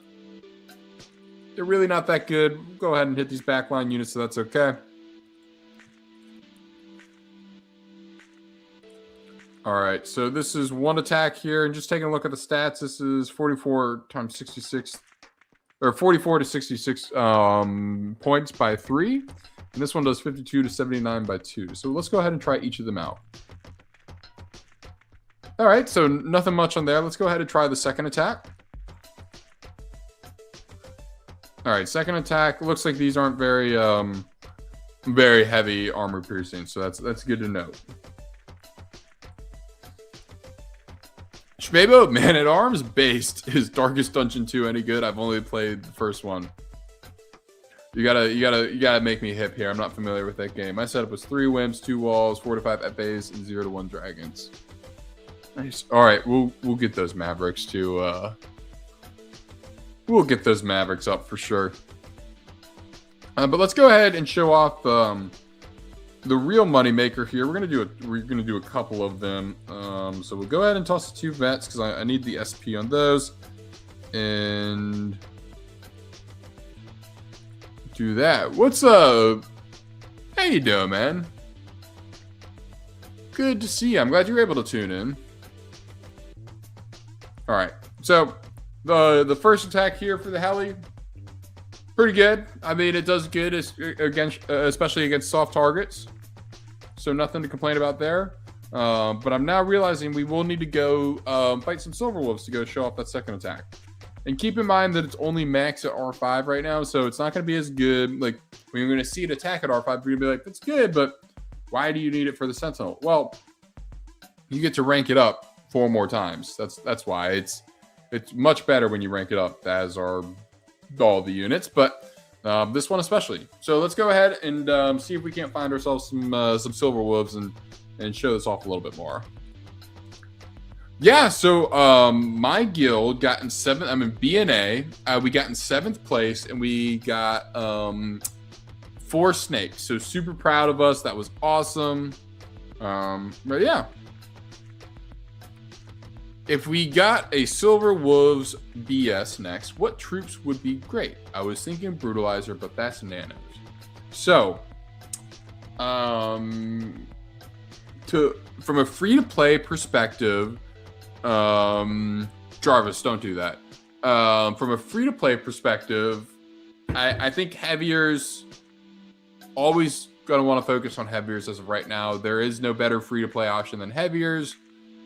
they're really not that good. We'll go ahead and hit these backline units, so that's okay. All right, so this is 1 attack here, and just taking a look at the stats, this is 44 times 66, or 44 to 66 points by 3, and this one does 52 to 79 by 2. So let's go ahead and try each of them out. All right, so nothing much on there. Let's go ahead and try the second attack. All right, second attack. Looks like these aren't very heavy armor piercing, so that's good to note. Shmebo, Man at Arms based. Is Darkest Dungeon 2 any good? I've only played the first one. You gotta make me hip here. I'm not familiar with that game. My setup was 3 wimps, 2 walls, 4 to 5 FAs, and 0 to 1 dragons. Nice. All right, we'll get those Mavericks to. We'll get those Mavericks up for sure. But let's go ahead and show off the real money maker here. We're gonna do a couple of them. So we'll go ahead and toss the 2 vets because I need the SP on those, and do that. What's up? How you doing, man? Good to see you. I'm glad you were able to tune in. All right, so the first attack here for the heli, pretty good. I mean, it does good against, especially against soft targets. So nothing to complain about there. But I'm now realizing we will need to go fight some silver wolves to go show off that second attack. And keep in mind that it's only max at R5 right now, so it's not going to be as good. Like, when you're going to see an attack at R5, you're going to be like, that's good, but why do you need it for the Sentinel? Well, you get to rank it up 4 more times. That's why. It's much better when you rank it up, as are all the units, but this one especially. So let's go ahead and see if we can't find ourselves some silver wolves and show this off a little bit more. Yeah, so my guild got in 7th. I'm in BNA. We got in 7th place, and we got 4 snakes. So super proud of us. That was awesome. But yeah. If we got a Silver Wolves BS next, what troops would be great? I was thinking Brutalizer, but that's nanos. So, from a free-to-play perspective, Jarvis, don't do that. From a free-to-play perspective, I think Heaviers, always going to want to focus on Heaviers as of right now. There is no better free-to-play option than Heaviers.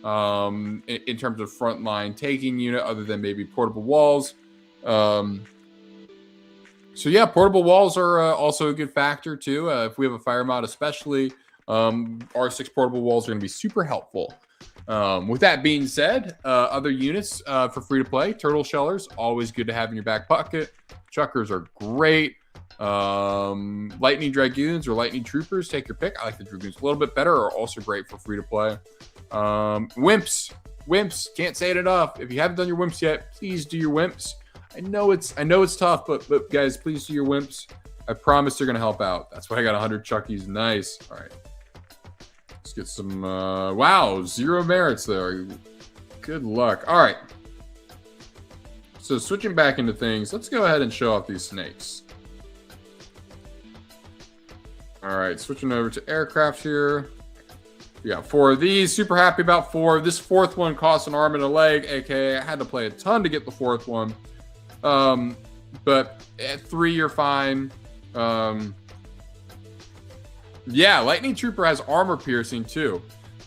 In terms of frontline taking unit, other than maybe portable walls. So yeah, portable walls are also a good factor too. If we have a fire mod, especially, R6 portable walls are going to be super helpful. With that being said, other units for free to play, turtle shellers, always good to have in your back pocket. Chuckers are great. Lightning dragoons or lightning troopers, take your pick. I like the dragoons a little bit better, are also great for free to play. Wimps, can't say it enough. If you haven't done your wimps yet, please do your wimps. I know it's tough, but guys, please do your wimps. I promise they're gonna help out. That's why I got 100 Chuckies. Nice. All right, let's get some. Wow, 0 merits there. Good luck. All right. So switching back into things, let's go ahead and show off these snakes. All right, switching over to aircraft here. We got 4 of these. Super happy about 4. This 4th one costs an arm and a leg, aka I had to play a ton to get the 4th one. But at 3, you're fine. Yeah, Lightning Trooper has armor piercing too.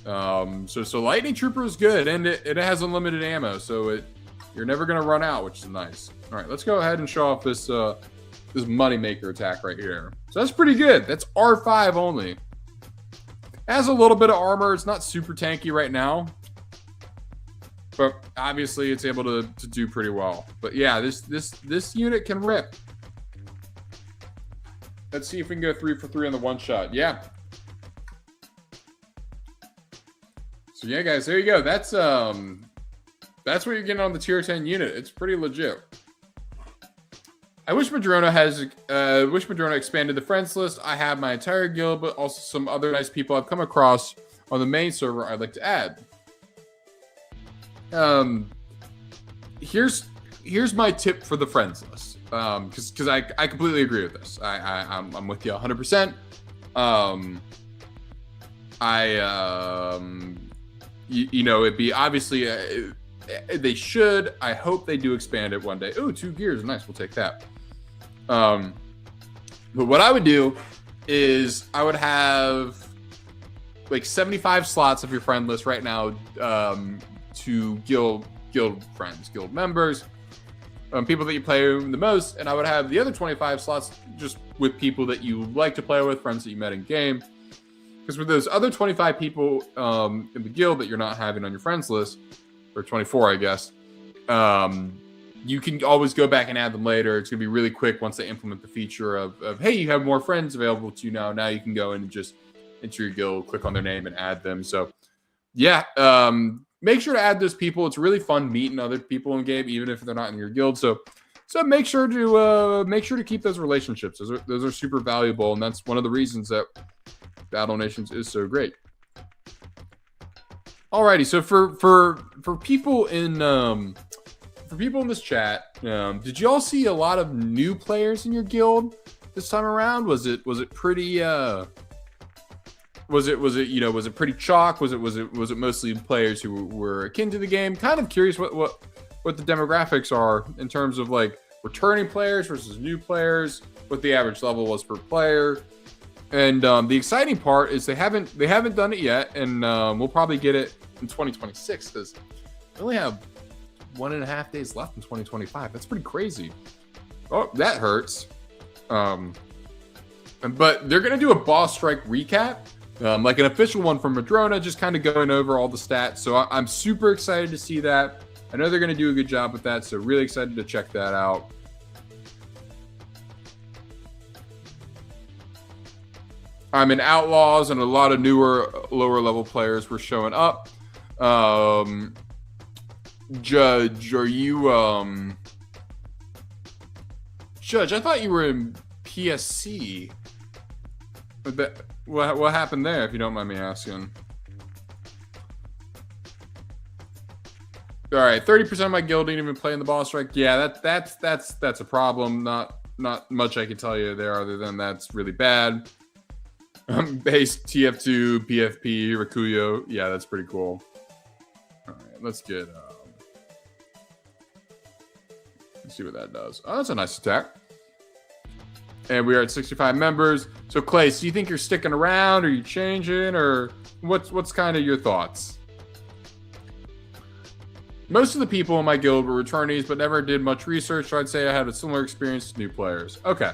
So Lightning Trooper is good, and it has unlimited ammo, so you're never gonna run out, which is nice. All right, let's go ahead and show off this this moneymaker attack right here. So that's pretty good. That's R5 only. It has a little bit of armor. It's not super tanky right now, but obviously it's able to do pretty well. But yeah, this unit can rip. Let's see if we can go 3 for 3 on the one shot. Yeah. So yeah, guys, there you go. That's what you're getting on the tier 10 unit. It's pretty legit. I wish Madrona expanded the friends list. I have my entire guild, but also some other nice people I've come across on the main server I'd like to add. Here's my tip for the friends list. Because I completely agree with this. I'm with you 100%. You know, it'd be obviously they should. I hope they do expand it one day. Oh, 2 gears, nice. We'll take that. But what I would do is I would have like 75 slots of your friend list right now to guild friends, guild members, people that you play with the most, and I would have the other 25 slots just with people that you like to play with, friends that you met in game. Because with those other 25 people in the guild that you're not having on your friends list, or 24, I guess, you can always go back and add them later. It's going to be really quick once they implement the feature of hey, you have more friends available to you now. Now you can go in and just enter your guild, click on their name, and add them. So, yeah, make sure to add those people. It's really fun meeting other people in game, even if they're not in your guild. So make sure to keep those relationships. Those are super valuable, and that's one of the reasons that Battle Nations is so great. Alrighty, so for people in this chat, did you all see a lot of new players in your guild this time around? Was it pretty was it pretty chalk? Was it mostly players who were akin to the game? Kind of curious what the demographics are in terms of like returning players versus new players, what the average level was per player. And the exciting part is they haven't done it yet, and we'll probably get it in 2026 because we only have 1.5 days left in 2025. That's pretty crazy. Oh, that hurts. But they're gonna do a boss strike recap, like an official one from Madrona, just kind of going over all the stats. So I'm super excited to see that. I know they're gonna do a good job with that, so really excited to check that out. I'm in Outlaws, and a lot of newer, lower level players were showing up. Judge, are you Judge, I thought you were in PSC. What happened there, if you don't mind me asking? All right, 30% of my guild didn't even play in the boss strike. Yeah, that's a problem. Not much I can tell you there other than that's really bad. Base TF2, PFP, Rakuyo. Yeah, that's pretty cool. All right, let's get. Let's see what that does. Oh, that's a nice attack. And we are at 65 members. So, Clay, do you think you're sticking around? Are you changing? Or what's kind of your thoughts? Most of the people in my guild were returnees, but never did much research. So I'd say I had a similar experience to new players. Okay.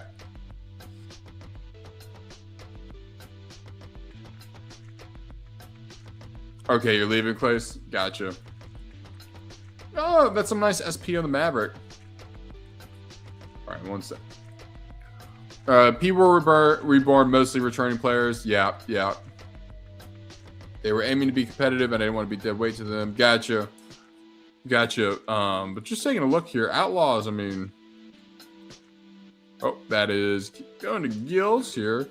Okay, you're leaving, Clay? Gotcha. Oh, that's some nice SP on the Maverick. All right, one sec. People were reborn, mostly returning players. Yeah. They were aiming to be competitive, and I didn't want to be dead weight to them. Gotcha. But just taking a look here, Outlaws, I mean... Oh, that is... Going to guilds here.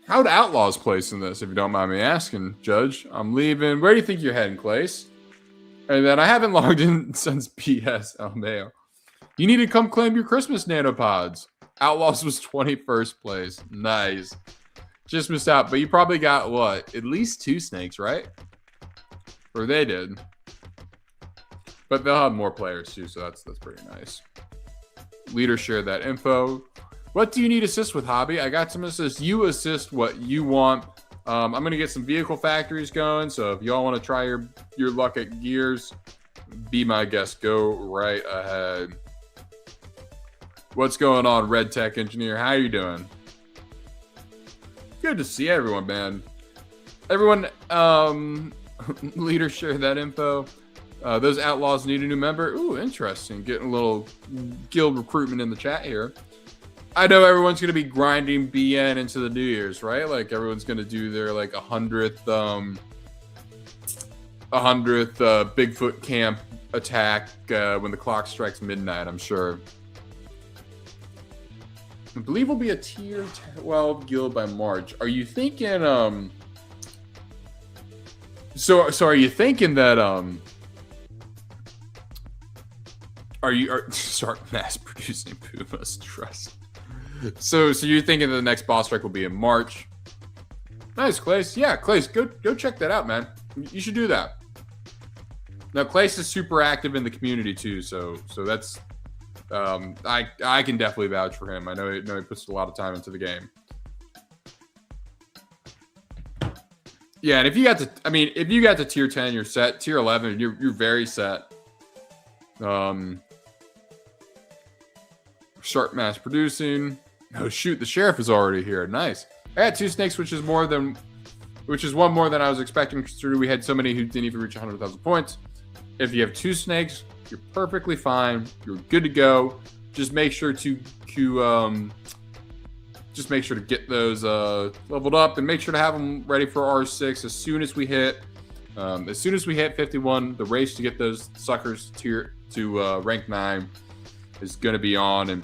How'd Outlaws place in this, if you don't mind me asking, Judge? I'm leaving. Where do you think you're heading, Clace? And then I haven't logged in since PS Mayo. You need to come claim your Christmas nanopods. Outlaws was 21st place. Nice. Just missed out, but you probably got what? At least 2 snakes, right? Or they did. But they'll have more players too, so that's pretty nice. Leader shared that info. What do you need assist with, Hobby? I got some assist. You assist what you want. I'm going to get some vehicle factories going, so if y'all want to try your luck at gears, be my guest. Go right ahead. What's going on, Red Tech Engineer? How you doing? Good to see everyone, man. Everyone, leader share that info. Those outlaws need a new member. Ooh, interesting. Getting a little guild recruitment in the chat here. I know everyone's going to be grinding BN into the New Year's, right? Like everyone's going to do their like 100th Bigfoot camp attack when the clock strikes midnight, I'm sure. I believe we'll be a tier 12 guild by March. Are you thinking so are you thinking that start mass producing Pumas? Trust. So you're thinking that the next boss strike will be in March? Nice, Clace. Yeah, Clace, go check that out, man. You should do that. Now, Clace is super active in the community too, so that's I can definitely vouch for him. I know he puts a lot of time into the game. Yeah, and if you got to tier 10, you're set. Tier 11, you're very set. Start mass producing. Oh shoot, the sheriff is already here. Nice. I got 2 snakes, which is one more than I was expecting, considering we had so many who didn't even reach 100,000 points. If you have 2 snakes, you're perfectly fine. You're good to go. Just make sure to get those leveled up, and make sure to have them ready for R6 as soon as we hit 51. The race to get those suckers to rank 9 is going to be on,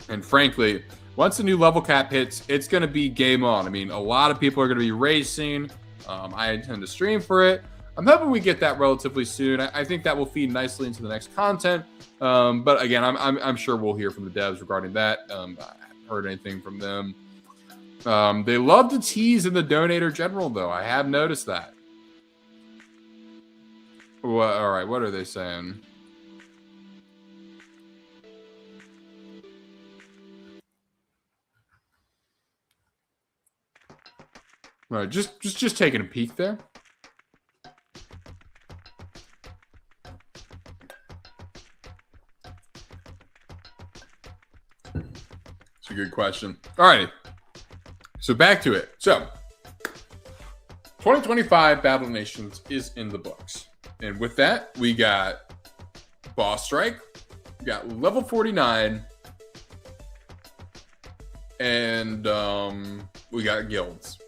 and frankly, once the new level cap hits, it's going to be game on. I mean, a lot of people are going to be racing. I intend to stream for it. I'm hoping we get that relatively soon. I think that will feed nicely into the next content. But again, I'm sure we'll hear from the devs regarding that. I haven't heard anything from them. They love to tease in the donator general, though. I have noticed that. Well, all right, what are they saying? All right, just taking a peek there. It's a good question. All right, so back to it. So 2025 Battle Nations is in the books. And with that, we got Boss Strike, we got level 49, and we got guilds.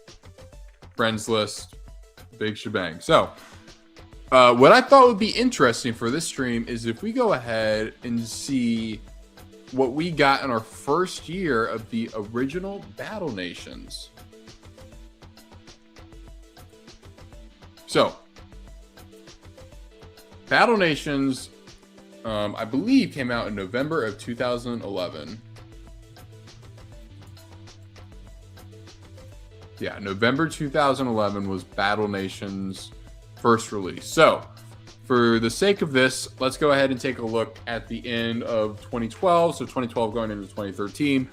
Friends list, big shebang. So, what I thought would be interesting for this stream is if we go ahead and see what we got in our first year of the original Battle Nations. So, Battle Nations, I believe, came out in November of 2011. Yeah, November 2011 was Battle Nations' first release. So, for the sake of this, let's go ahead and take a look at the end of 2012. So 2012 going into 2013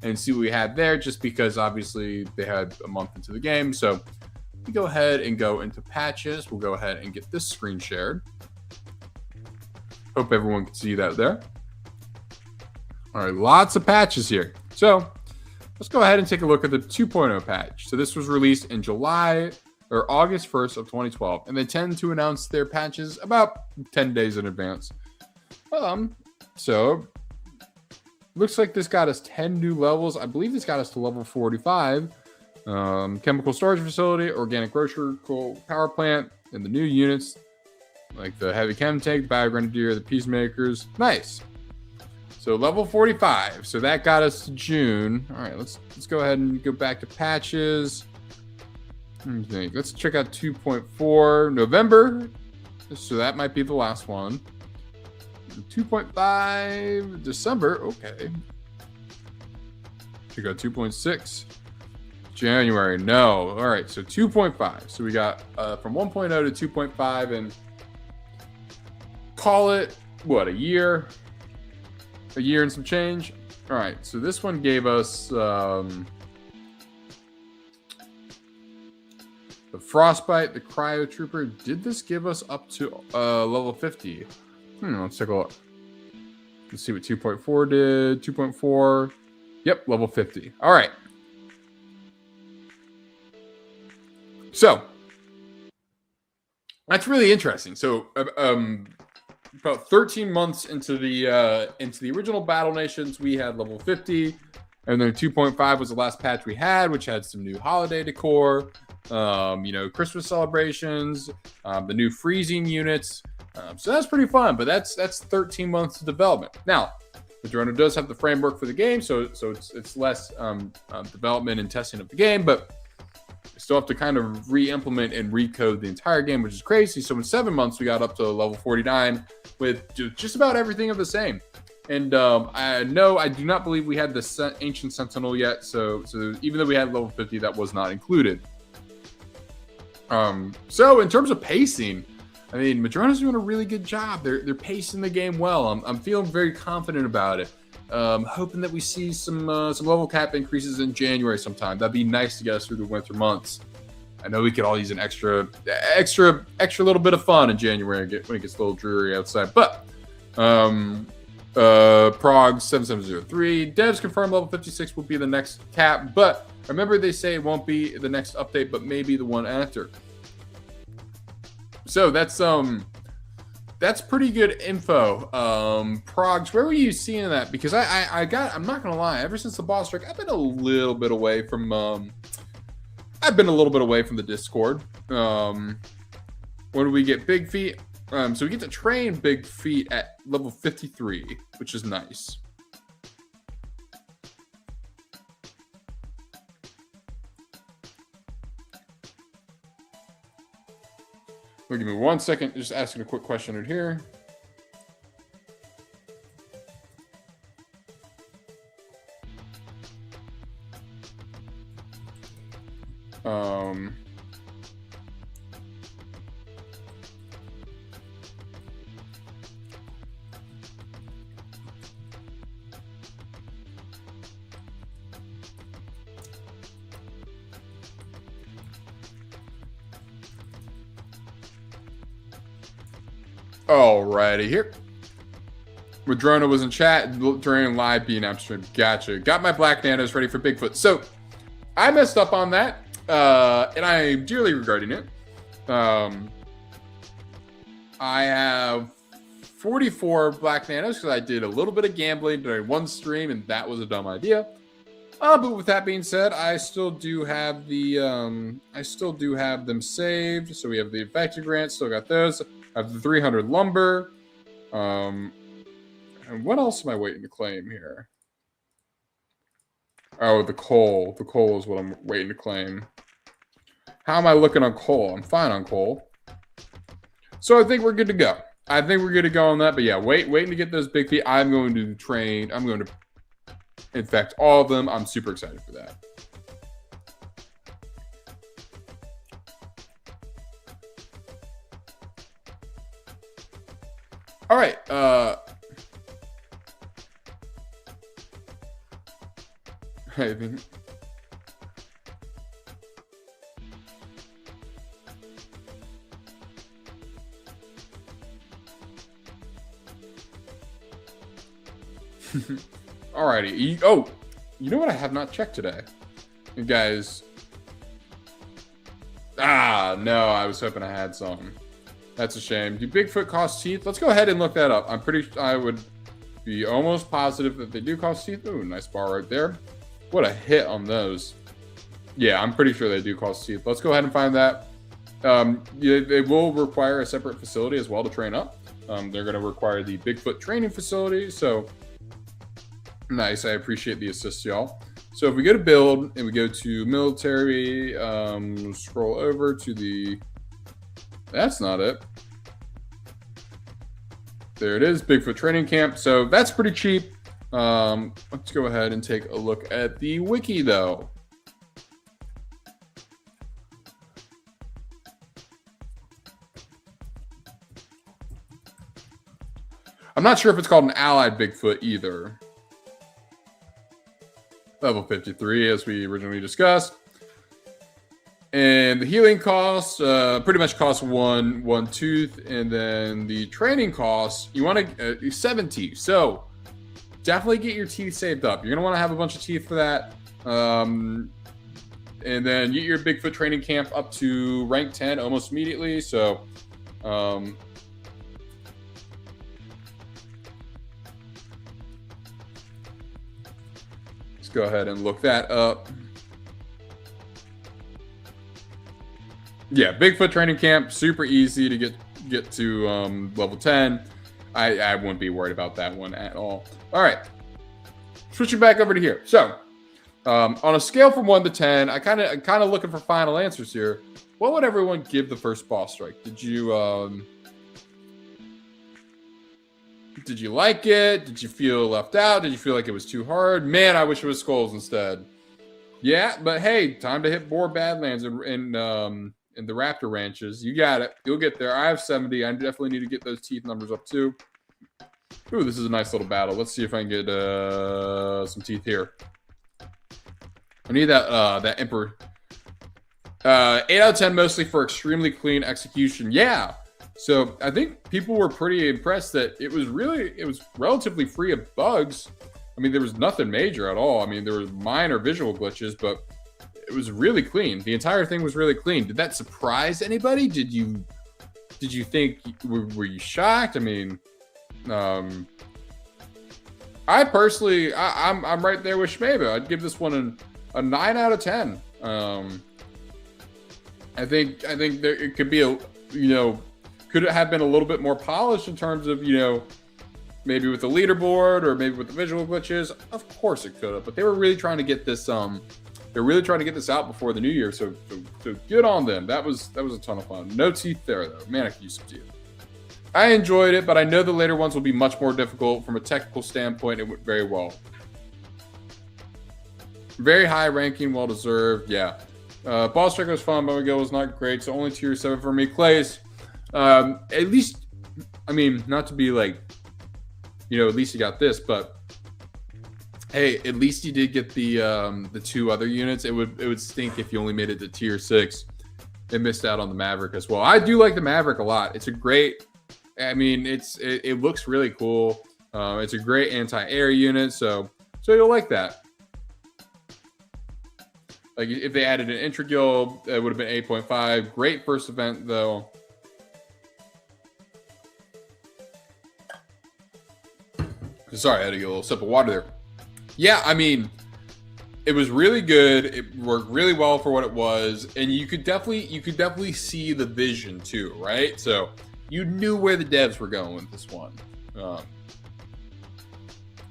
and see what we had there, just because obviously they had a month into the game. So we go ahead and go into patches. We'll go ahead and get this screen shared. Hope everyone can see that there. All right, lots of patches here. So let's go ahead and take a look at the 2.0 patch. So this was released in August 1st of 2012, and they tend to announce their patches about 10 days in advance. So looks like this got us 10 new levels. I believe this got us to level 45. Chemical storage facility, organic grocery power plant, and the new units like the heavy chem tank, the biogrenadier, the peacemakers. Nice. So level 45. So that got us to June. All right, let's go ahead and go back to patches. Let's check out 2.4. November So that might be the last one. 2.5 December. Okay. We got 2.6 January. No. All right. So 2.5. So we got from 1.0 to 2.5 and call it what, a year and some change. All right. So this one gave us the Frostbite, the Cryo Trooper. Did this give us up to level 50? Let's take a look. Let's see what 2.4 did. 2.4. Yep, level 50. All right. So that's really interesting. So about 13 months into the original Battle Nations, we had level 50, and then 2.5 was the last patch we had, which had some new holiday decor, Christmas celebrations, the new freezing units. So that's pretty fun, but that's 13 months of development. Now, Madrona does have the framework for the game, so it's less development and testing of the game, but we still have to kind of re-implement and recode the entire game, which is crazy. So in 7 months, we got up to level 49 with just about everything of the same. And I do not believe we had the Ancient Sentinel yet, so even though we had level 50, that was not included. So in terms of pacing, I mean, Madrona's doing a really good job. They're pacing the game well. I'm feeling very confident about it. Hoping that we see some level cap increases in January sometime. That'd be nice to get us through the winter months. I know we could all use an extra little bit of fun in January when it gets a little dreary outside. But Prog 7703 devs confirm level 56 will be the next cap. But remember, they say it won't be the next update, but maybe the one after. So that's pretty good info. Progs, where were you seeing that? Because I'm not gonna lie, ever since the boss strike, I've been a little bit away from the Discord. When do we get Big Feet? So we get to train Big Feet at level 53, which is nice. Give me 1 second, just asking a quick question right here. Alrighty, here. Madrona was in chat during live BNM stream. Gotcha. Got my black nanos ready for Bigfoot. So I messed up on that, and I am dearly regretting it. I have 44 black nanos because I did a little bit of gambling during one stream, and that was a dumb idea. But with that being said, I still do have them saved. So we have the infected grants, still got those. I have the 300 lumber. And what else am I waiting to claim here? Oh, the coal. The coal is what I'm waiting to claim. How am I looking on coal? I'm fine on coal. So I think we're good to go. I think we're good to go on that. But yeah, waiting to get those big feet. I'm going to train. I'm going to infect all of them. I'm super excited for that. All right. I think. Alrighty. Oh, you know what I have not checked today? You guys. No, I was hoping I had some. That's a shame. Do Bigfoot cost teeth? Let's go ahead and look that up. I would be almost positive that they do cost teeth. Ooh, nice bar right there. What a hit on those. Yeah, I'm pretty sure they do cost teeth. Let's go ahead and find that. They will require a separate facility as well to train up. They're going to require the Bigfoot training facility. So nice. I appreciate the assist, y'all. So if we go to build and we go to military, scroll over to the... That's not it. There it is, Bigfoot Training Camp. So that's pretty cheap. Let's go ahead and take a look at the wiki, though. I'm not sure if it's called an allied Bigfoot either. Level 53, as we originally discussed. And the healing costs pretty much costs one tooth, and then the training costs, you want to 7 teeth. So definitely get your teeth saved up. You're gonna want to have a bunch of teeth for that. And then get your Bigfoot Training Camp up to rank 10 almost immediately. So let's go ahead and look that up. Yeah, Bigfoot Training Camp, super easy to get to level 10. I wouldn't be worried about that one at all. All right, switching back over to here. So, on a scale from 1 to 10, I kind of looking for final answers here. What would everyone give the first boss strike? Did you like it? Did you feel left out? Did you feel like it was too hard? Man, I wish it was skulls instead. Yeah, but hey, time to hit more Badlands in the Raptor Ranches. You got it. You'll get there. I have 70. I definitely need to get those teeth numbers up too. Ooh, this is a nice little battle. Let's see if I can get some teeth here. I need that Emperor. 8 out of 10 mostly for extremely clean execution. Yeah. So I think people were pretty impressed that it was relatively free of bugs. I mean, there was nothing major at all. I mean, there was minor visual glitches, but it was really clean. The entire thing was really clean. Did that surprise anybody? Did you think, were you shocked? I mean, I personally, I'm right there with Schmeba. I'd give this one a 9 out of 10. I think there, it could be could it have been a little bit more polished in terms of, maybe with the leaderboard or maybe with the visual glitches? Of course it could have, but they were really trying to get this they're really trying to get this out before the new year, so good on them. That was a ton of fun. No teeth there though. Man, I could use some teeth. I enjoyed it, but I know the later ones will be much more difficult. From a technical standpoint, it went very well. Very high ranking, well deserved. Yeah. Boss strike was fun, but McGill was not great, so only tier 7 for me. Clays, at least, I mean, not to be like, at least you got this, but hey, at least you did get the 2 other units. It would stink if you only made it to tier 6 and missed out on the Maverick as well. I do like the Maverick a lot. It's a great, I mean, it looks really cool. It's a great anti-air unit, so you'll like that. Like if they added an Intragil, it would have been 8.5. Great first event though. Sorry, I had to get a little sip of water there. Yeah, I mean, it was really good. It worked really well for what it was, and you could definitely see the vision too, right? So you knew where the devs were going with this one.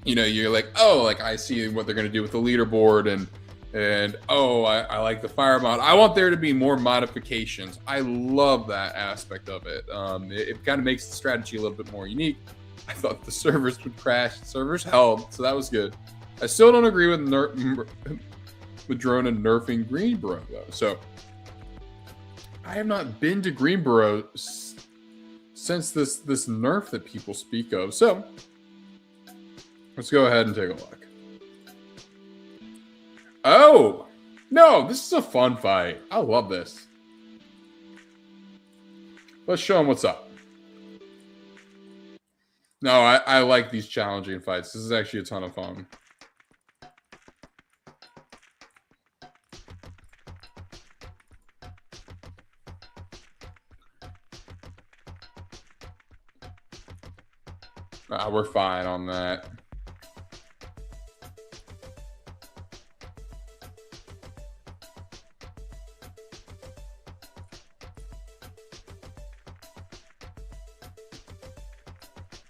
You're like, oh, like I see what they're gonna do with the leaderboard, and oh, I like the fire mod. I want there to be more modifications. I love that aspect of it. It kind of makes the strategy a little bit more unique. I thought the servers would crash. The servers held, so that was good. I still don't agree with Madrona nerfing Greenboro, though. So I have not been to Greenboro since this nerf that people speak of. So let's go ahead and take a look. Oh, no, this is a fun fight. I love this. Let's show them what's up. No, I like these challenging fights. This is actually a ton of fun. We're fine on that.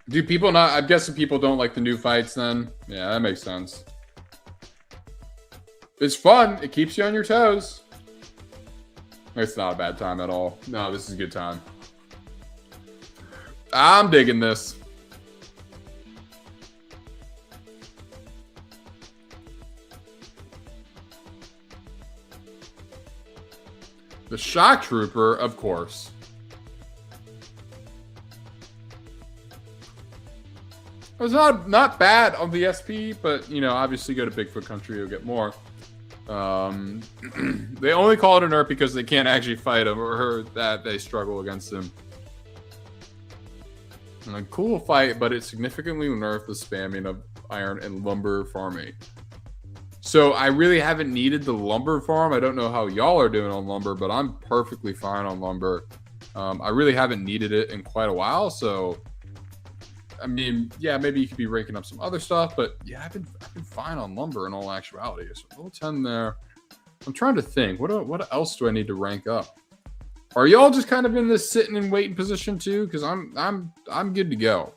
Do people not? I'm guessing people don't like the new fights then. Yeah, that makes sense. It's fun. It keeps you on your toes. It's not a bad time at all. No, this is a good time. I'm digging this. The shock trooper, of course. It was not bad on the SP, but you know, obviously go to Bigfoot Country, you'll get more. They only call it a nerf because they can't actually fight him, or that they struggle against him. A cool fight, but it significantly nerfed the spamming of iron and lumber farming. So I really haven't needed the lumber farm. I don't know how y'all are doing on lumber, but I'm perfectly fine on lumber. I really haven't needed it in quite a while, so I mean, yeah, maybe you could be ranking up some other stuff, but yeah, I've been fine on lumber in all actuality. So level 10 there. I'm trying to think, what else do I need to rank up? Are y'all just kind of in this sitting and waiting position too? Because I'm good to go.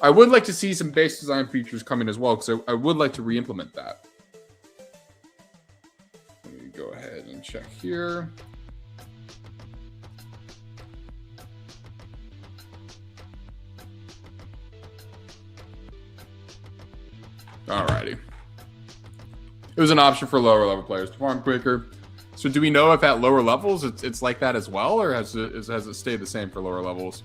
I would like to see some base design features coming as well, because I would like to re-implement that. Let me go ahead and check here. Alrighty. It was an option for lower level players to farm quicker. So do we know if at lower levels it's like that as well, or has it stayed the same for lower levels?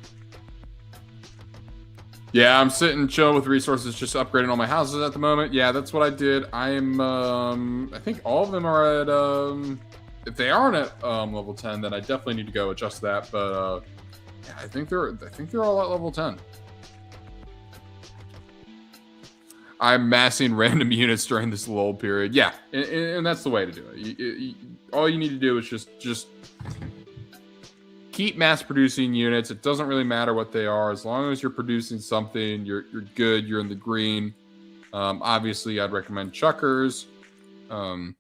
Yeah, I'm sitting chilling with resources, just upgrading all my houses at the moment. Yeah, that's what I did. I am I think all of them are at if they aren't at level 10, then I definitely need to go adjust that. But yeah, I think they're all at level 10. I'm massing random units during this lull period. Yeah, and that's the way to do it. All you need to do is just keep mass producing units. It doesn't really matter what they are. As long as you're producing something, you're good. You're in the green. Obviously, I'd recommend chuckers. Wood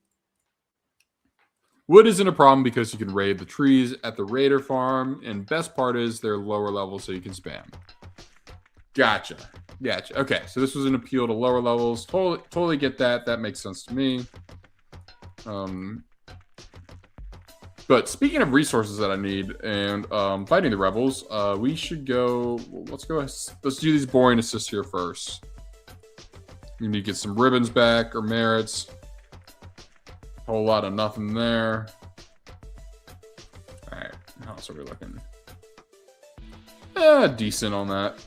isn't a problem because you can raid the trees at the raider farm. And best part is they're lower level, so you can spam. Gotcha. Okay, so this was an appeal to lower levels. Totally get that. That makes sense to me. But speaking of resources that I need and fighting the rebels, we should go. Let's do these boring assists here first. You need to get some ribbons back or merits. Whole lot of nothing there. All right, how else are we looking? Decent on that.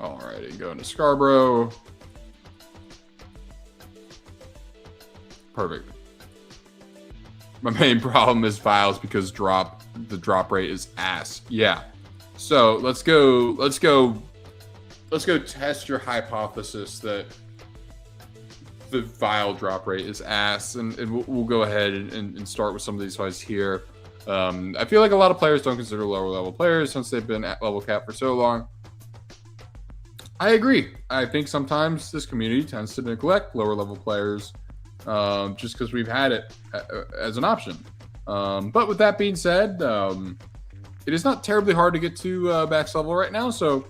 Alrighty, going to Scarborough. Perfect. My main problem is files because the drop rate is ass. Yeah. So let's go test your hypothesis that the file drop rate is ass, and we'll go ahead and start with some of these files here. I feel like a lot of players don't consider lower level players since they've been at level cap for so long. I agree. I think sometimes this community tends to neglect lower level players just because we've had it as an option. But with that being said, it is not terribly hard to get to max level right now. So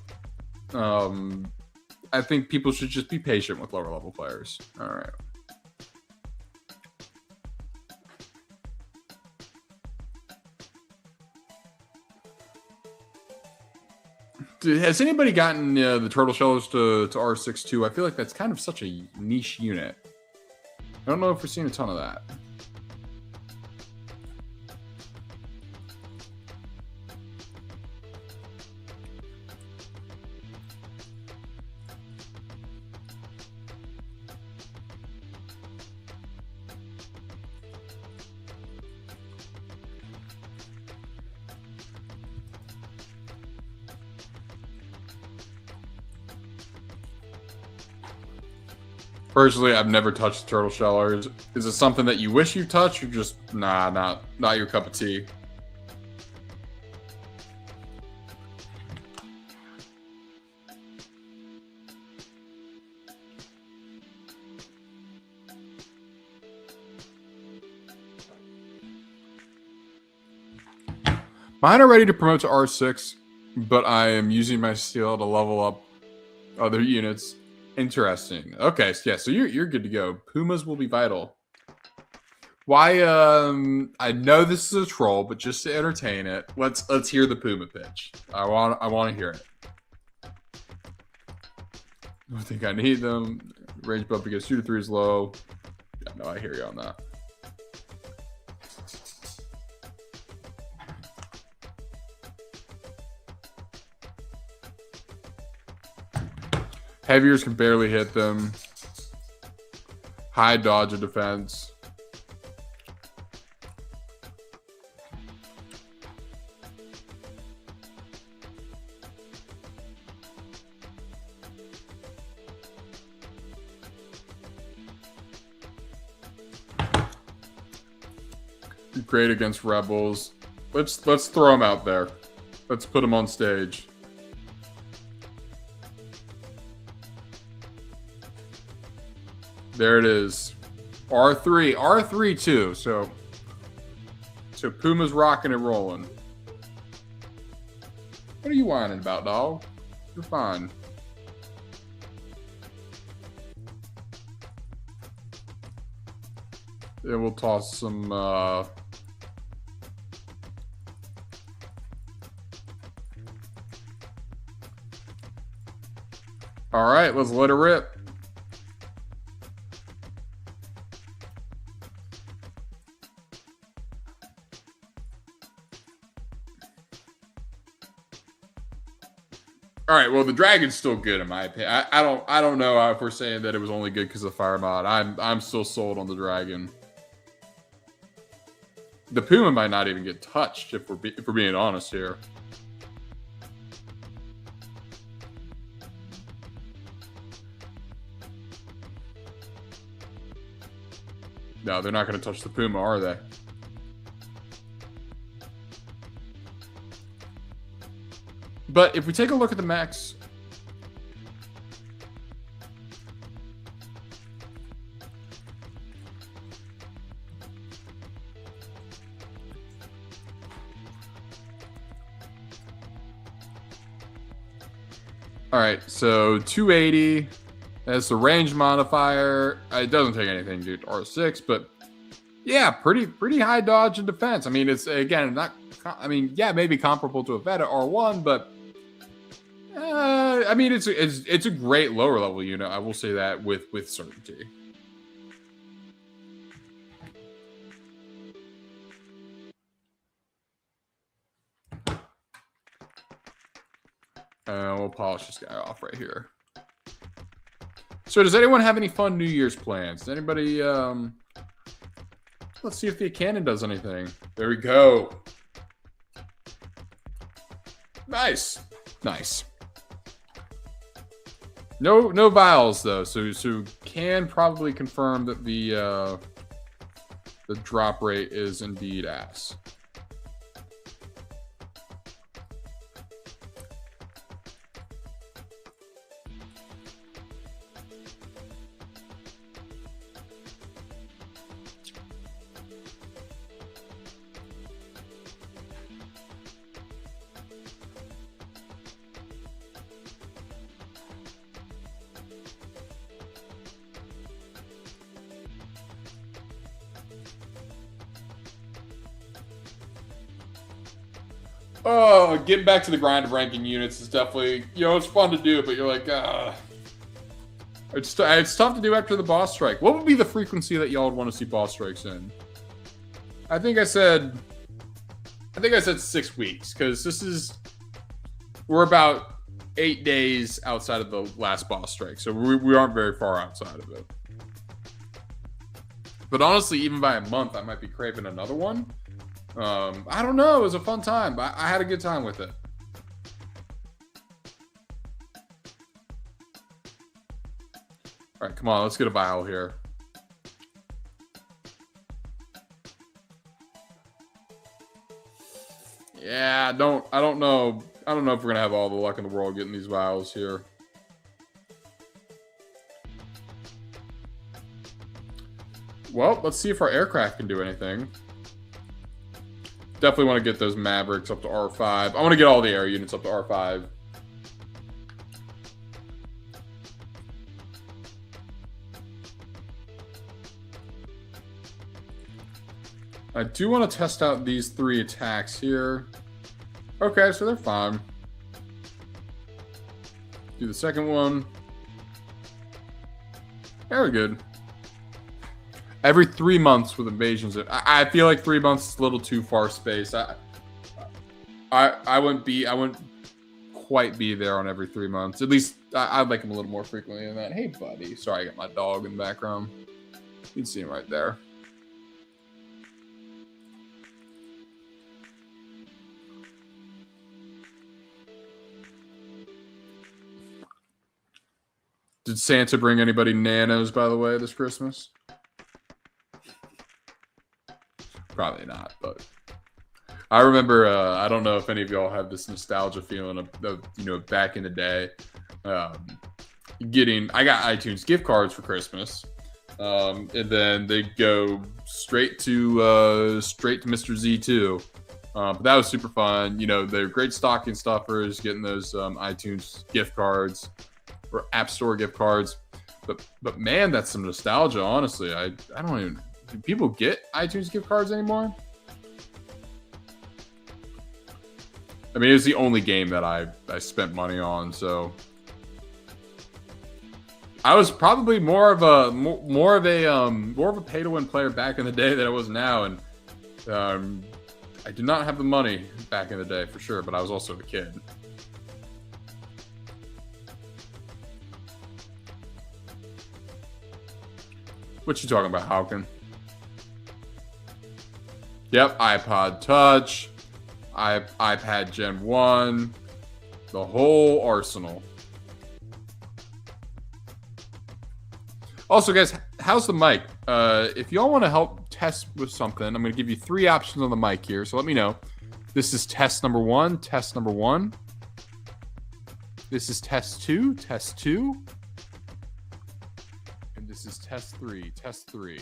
I think people should just be patient with lower level players. All right. Has anybody gotten the turtle shellers to R6 too? I feel like that's kind of such a niche unit. I don't know if we're seeing a ton of that. Personally, I've never touched turtle shellers. Is it something that you wish you touched, or just not your cup of tea? Mine are ready to promote to R6, but I am using my steel to level up other units. Interesting. Okay, yeah, so you're good to go. Pumas will be vital. Why? I know this is a troll, but just to entertain it, let's hear the Puma pitch. I want to hear it. I don't think I need them. Range buff against shooter 3 is low. Yeah, no, I hear you on that. Heaviers can barely hit them. High dodge and defense. Great against rebels. Let's throw them out there. Let's put them on stage. There it is. R3. R3 too. So Puma's rocking and rolling. What are you whining about, dog? You're fine. Then we'll toss some all right, let's let it rip. All right, well, the dragon's still good in my opinion. I don't know if we're saying that it was only good because of fire mod. I'm still sold on the dragon. The Puma might not even get touched if we're being honest here. No, they're not going to touch the Puma, are they? But if we take a look at the max... All right, so 280... That's the range modifier. It doesn't take anything, dude. R6, but yeah, pretty high dodge and defense. I mean, it's again not. I mean, yeah, maybe comparable to a Veta R1, but I mean, it's a great lower level unit. I will say that with certainty. We'll polish this guy off right here. So does anyone have any fun New Year's plans? Does anybody, let's see if the cannon does anything. There we go. Nice. Nice. No vials though, so can probably confirm that the drop rate is indeed ass. Oh, getting back to the grind of ranking units is definitely, it's fun to do, but you're like, it's tough to do after the boss strike. What would be the frequency that y'all would want to see boss strikes in? I think I said 6 weeks, because we're about 8 days outside of the last boss strike, so we aren't very far outside of it. But honestly, even by a month, I might be craving another one. I don't know. It was a fun time. I had a good time with it. All right, come on. Let's get a vial here. Yeah, I don't know. I don't know if we're gonna have all the luck in the world getting these vials here. Well, let's see if our aircraft can do anything. Definitely want to get those Mavericks up to R5. I want to get all the air units up to R5. I do want to test out these 3 attacks here. Okay, so they're fine. Do the second one. Very good. Every 3 months with invasions. I feel like 3 months is a little too far spaced. I wouldn't quite be there on every 3 months. At least I'd like him a little more frequently than that. Hey, buddy. Sorry, I got my dog in the background. You can see him right there. Did Santa bring anybody nanos, by the way, this Christmas? Probably not, but I remember, I don't know if any of y'all have this nostalgia feeling of back in the day, I got iTunes gift cards for Christmas, and then they'd go straight to Mr. Z2. But that was super fun. They're great stocking stuffers, getting those iTunes gift cards or App Store gift cards. But man, that's some nostalgia, honestly. I don't even... Do people get iTunes gift cards anymore? I mean, it was the only game that I spent money on, so I was probably more of a pay to win player back in the day than I was now, and I did not have the money back in the day for sure, but I was also a kid. What you talking about, Hawken? Yep, iPod Touch, iPad Gen 1, the whole arsenal. Also, guys, how's the mic? If y'all want to help test with something, I'm going to give you 3 options on the mic here, so let me know. This is test number 1, test number 1. This is test 2, test 2. And this is test 3, test 3.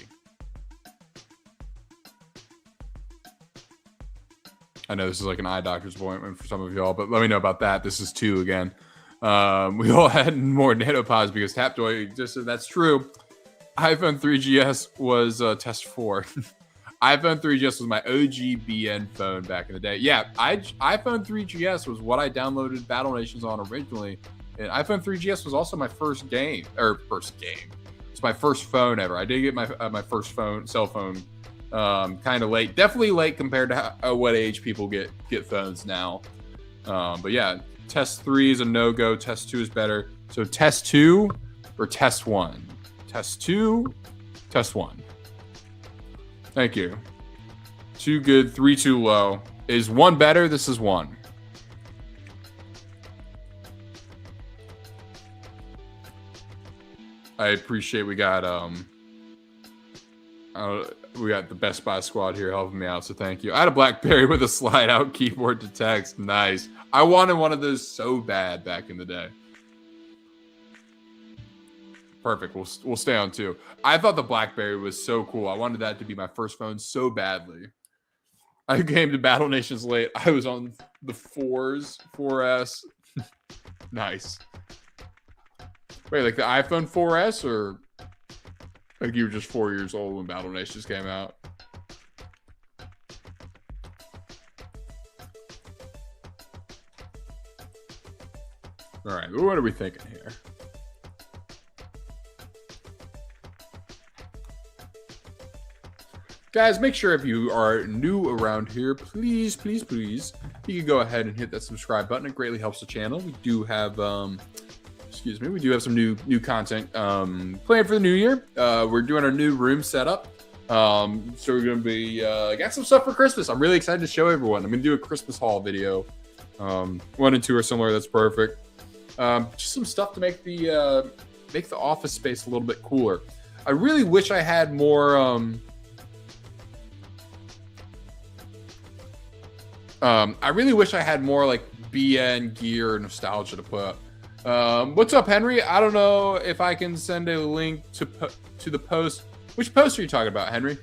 I know this is like an eye doctor's appointment for some of y'all, but let me know about that. This is 2 again. We all had more nanopods because Tapjoy just said that's true. iPhone 3GS was test 4. iPhone 3GS was my OG BN phone back in the day. Yeah, iPhone 3GS was what I downloaded Battle Nations on originally. And iPhone 3GS was also my first game. It's my first phone ever. I did get my first cell phone kind of late. Definitely late compared to what age people get phones now. But yeah, test 3 is a no-go. Test 2 is better. So test 2 or test 1? Test 2, test 1. Thank you. 2 good, 3 too low. Is 1 better? This is 1. I appreciate we got the Best Buy squad here helping me out, so thank you. I had a BlackBerry with a slide-out keyboard to text. Nice. I wanted one of those so bad back in the day. Perfect. We'll stay on 2. I thought the BlackBerry was so cool. I wanted that to be my first phone so badly. I came to Battle Nations late. I was on the 4S. Nice. Wait, like the iPhone 4S, or like you were just 4 years old when Battle Nations came out? All right, what are we thinking here? Guys, make sure if you are new around here, please, you can go ahead and hit that subscribe button. It greatly helps the channel. We do have, we do have some new content planned for the new year. We're doing our new room setup. So we're going to be, got some stuff for Christmas. I'm really excited to show everyone. I'm going to do a Christmas haul video. 1 and 2 are similar. That's perfect. Just some stuff to make the office space a little bit cooler. I really wish I had more, like BN gear nostalgia to put up. What's up, Henry? I don't know if I can send a link to the post. Which post are you talking about, Henry?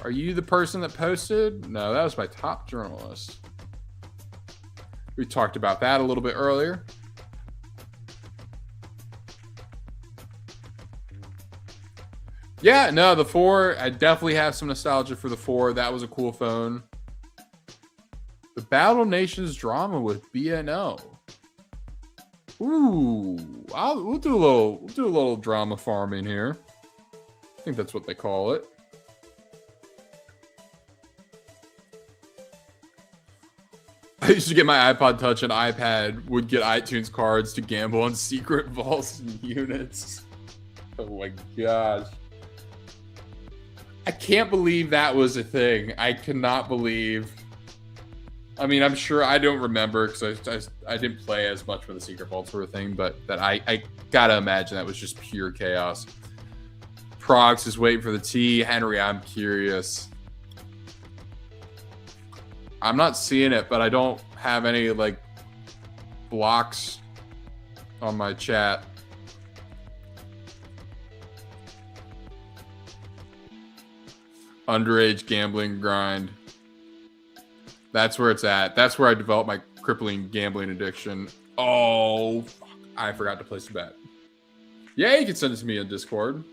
Are you the person that posted? No, that was my top journalist. We talked about that a little bit earlier. Yeah, no, the 4, I definitely have some nostalgia for the 4. That was a cool phone. The Battle Nations drama with BNO. Ooh, we'll do a little drama farming here. I think that's what they call it. I used to get my iPod Touch and iPad, would get iTunes cards to gamble on secret vaults and units. Oh my gosh. I can't believe that was a thing. I cannot believe. I mean, I'm sure I don't remember because I didn't play as much when the secret vaults were a thing, but that I gotta imagine that was just pure chaos. Prox is waiting for the T. Henry, I'm curious. I'm not seeing it, but I don't have any like blocks on my chat. Underage gambling grind. That's where it's at. That's where I developed my crippling gambling addiction. Oh, I forgot to place a bet. Yeah, you can send it to me on Discord.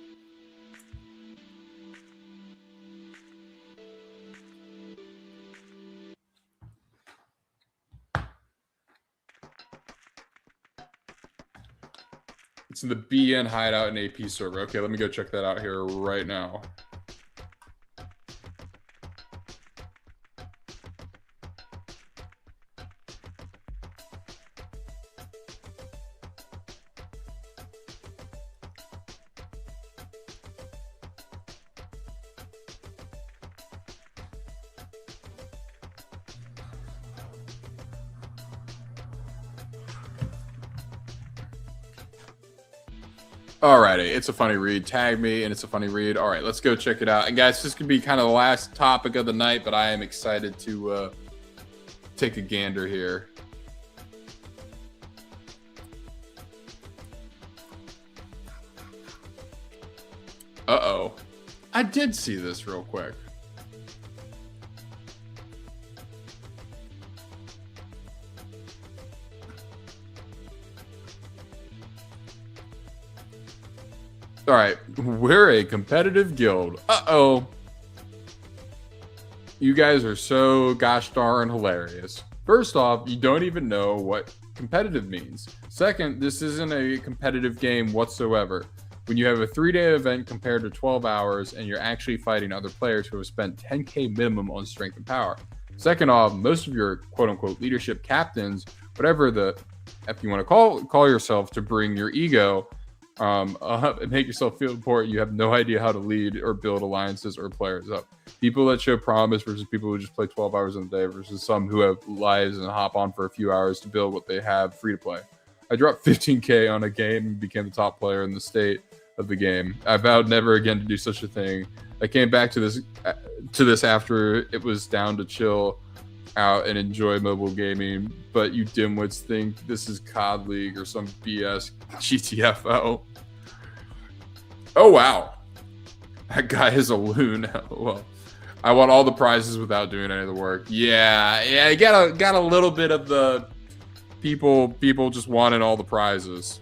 It's in the BN Hideout and AP server. Okay, let me go check that out here right now. Alrighty, it's a funny read. Tag me, and it's a funny read. All right, let's go check it out. And guys, this could be kind of the last topic of the night, but I am excited to take a gander here. Uh-oh. I did see this real quick. All right, we're a competitive guild. Uh-oh. You guys are so gosh darn hilarious. First off, you don't even know what competitive means. Second, this isn't a competitive game whatsoever. When you have a 3-day event compared to 12 hours and you're actually fighting other players who have spent 10k minimum on strength and power. Second off, most of your quote-unquote leadership captains, whatever the F you want to call yourself, to bring your ego and make yourself feel important, you have no idea how to lead or build alliances or players up. People that show promise versus people who just play 12 hours in a day versus some who have lives and hop on for a few hours to build what they have free to play. I dropped 15k on a game and became the top player in the state of the game. I vowed never again to do such a thing. I came back to this after it was down to chill out and enjoy mobile gaming, but you dimwits think this is COD League or some BS GTFO. Oh wow, that guy is a loon. Well, I want all the prizes without doing any of the work. Yeah, got a little bit of the people just wanting all the prizes.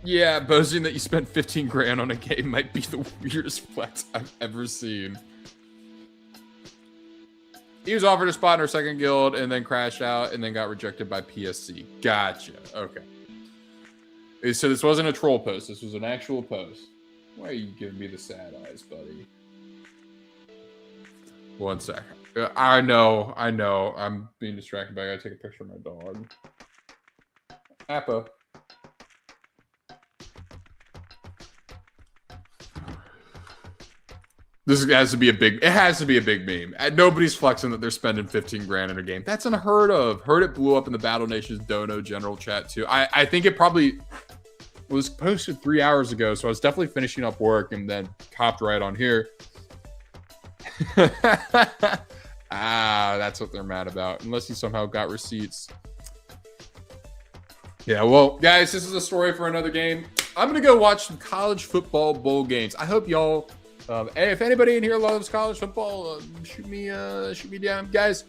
Yeah, boasting that you spent 15 grand on a game might be the weirdest flex I've ever seen. He was offered a spot in our second guild and then crashed out and then got rejected by PSC. Gotcha. Okay. So this wasn't a troll post. This was an actual post. Why are you giving me the sad eyes, buddy? 1 second. I know. I'm being distracted, but I gotta take a picture of my dog. Appa. This has to be a big. It has to be a big meme. Nobody's flexing that they're spending 15 grand in a game. That's unheard of. Heard it blew up in the Battle Nations Dono general chat too. I think it probably was posted 3 hours ago, so I was definitely finishing up work and then hopped right on here. That's what they're mad about. Unless you somehow got receipts. Yeah, well, guys, this is a story for another game. I'm gonna go watch some college football bowl games. I hope y'all. Hey, if anybody in here loves college football, shoot me down, guys.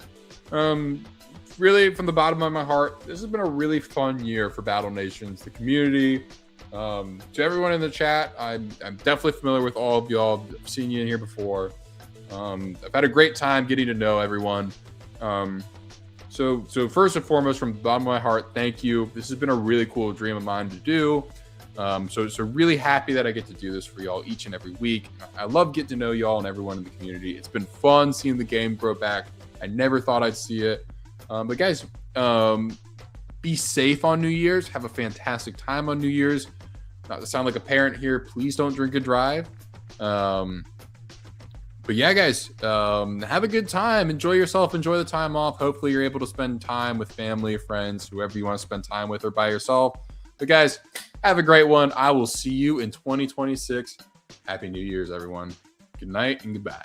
Really, from the bottom of my heart, this has been a really fun year for Battle Nations, the community. To everyone in the chat, I'm definitely familiar with all of y'all. I've seen you in here before. I've had a great time getting to know everyone. So first and foremost, from the bottom of my heart, thank you. This has been a really cool dream of mine to do. So really happy that I get to do this for y'all each and every week. I love getting to know y'all and everyone in the community. It's been fun seeing the game grow back. I never thought I'd see it. But guys, be safe on New Year's. Have a fantastic time on New Year's. Not to sound like a parent here, please don't drink and drive. But yeah, guys, have a good time. Enjoy yourself. Enjoy the time off. Hopefully you're able to spend time with family, friends, whoever you want to spend time with, or by yourself. But guys, have a great one. I will see you in 2026. Happy New Year's, everyone. Good night and goodbye.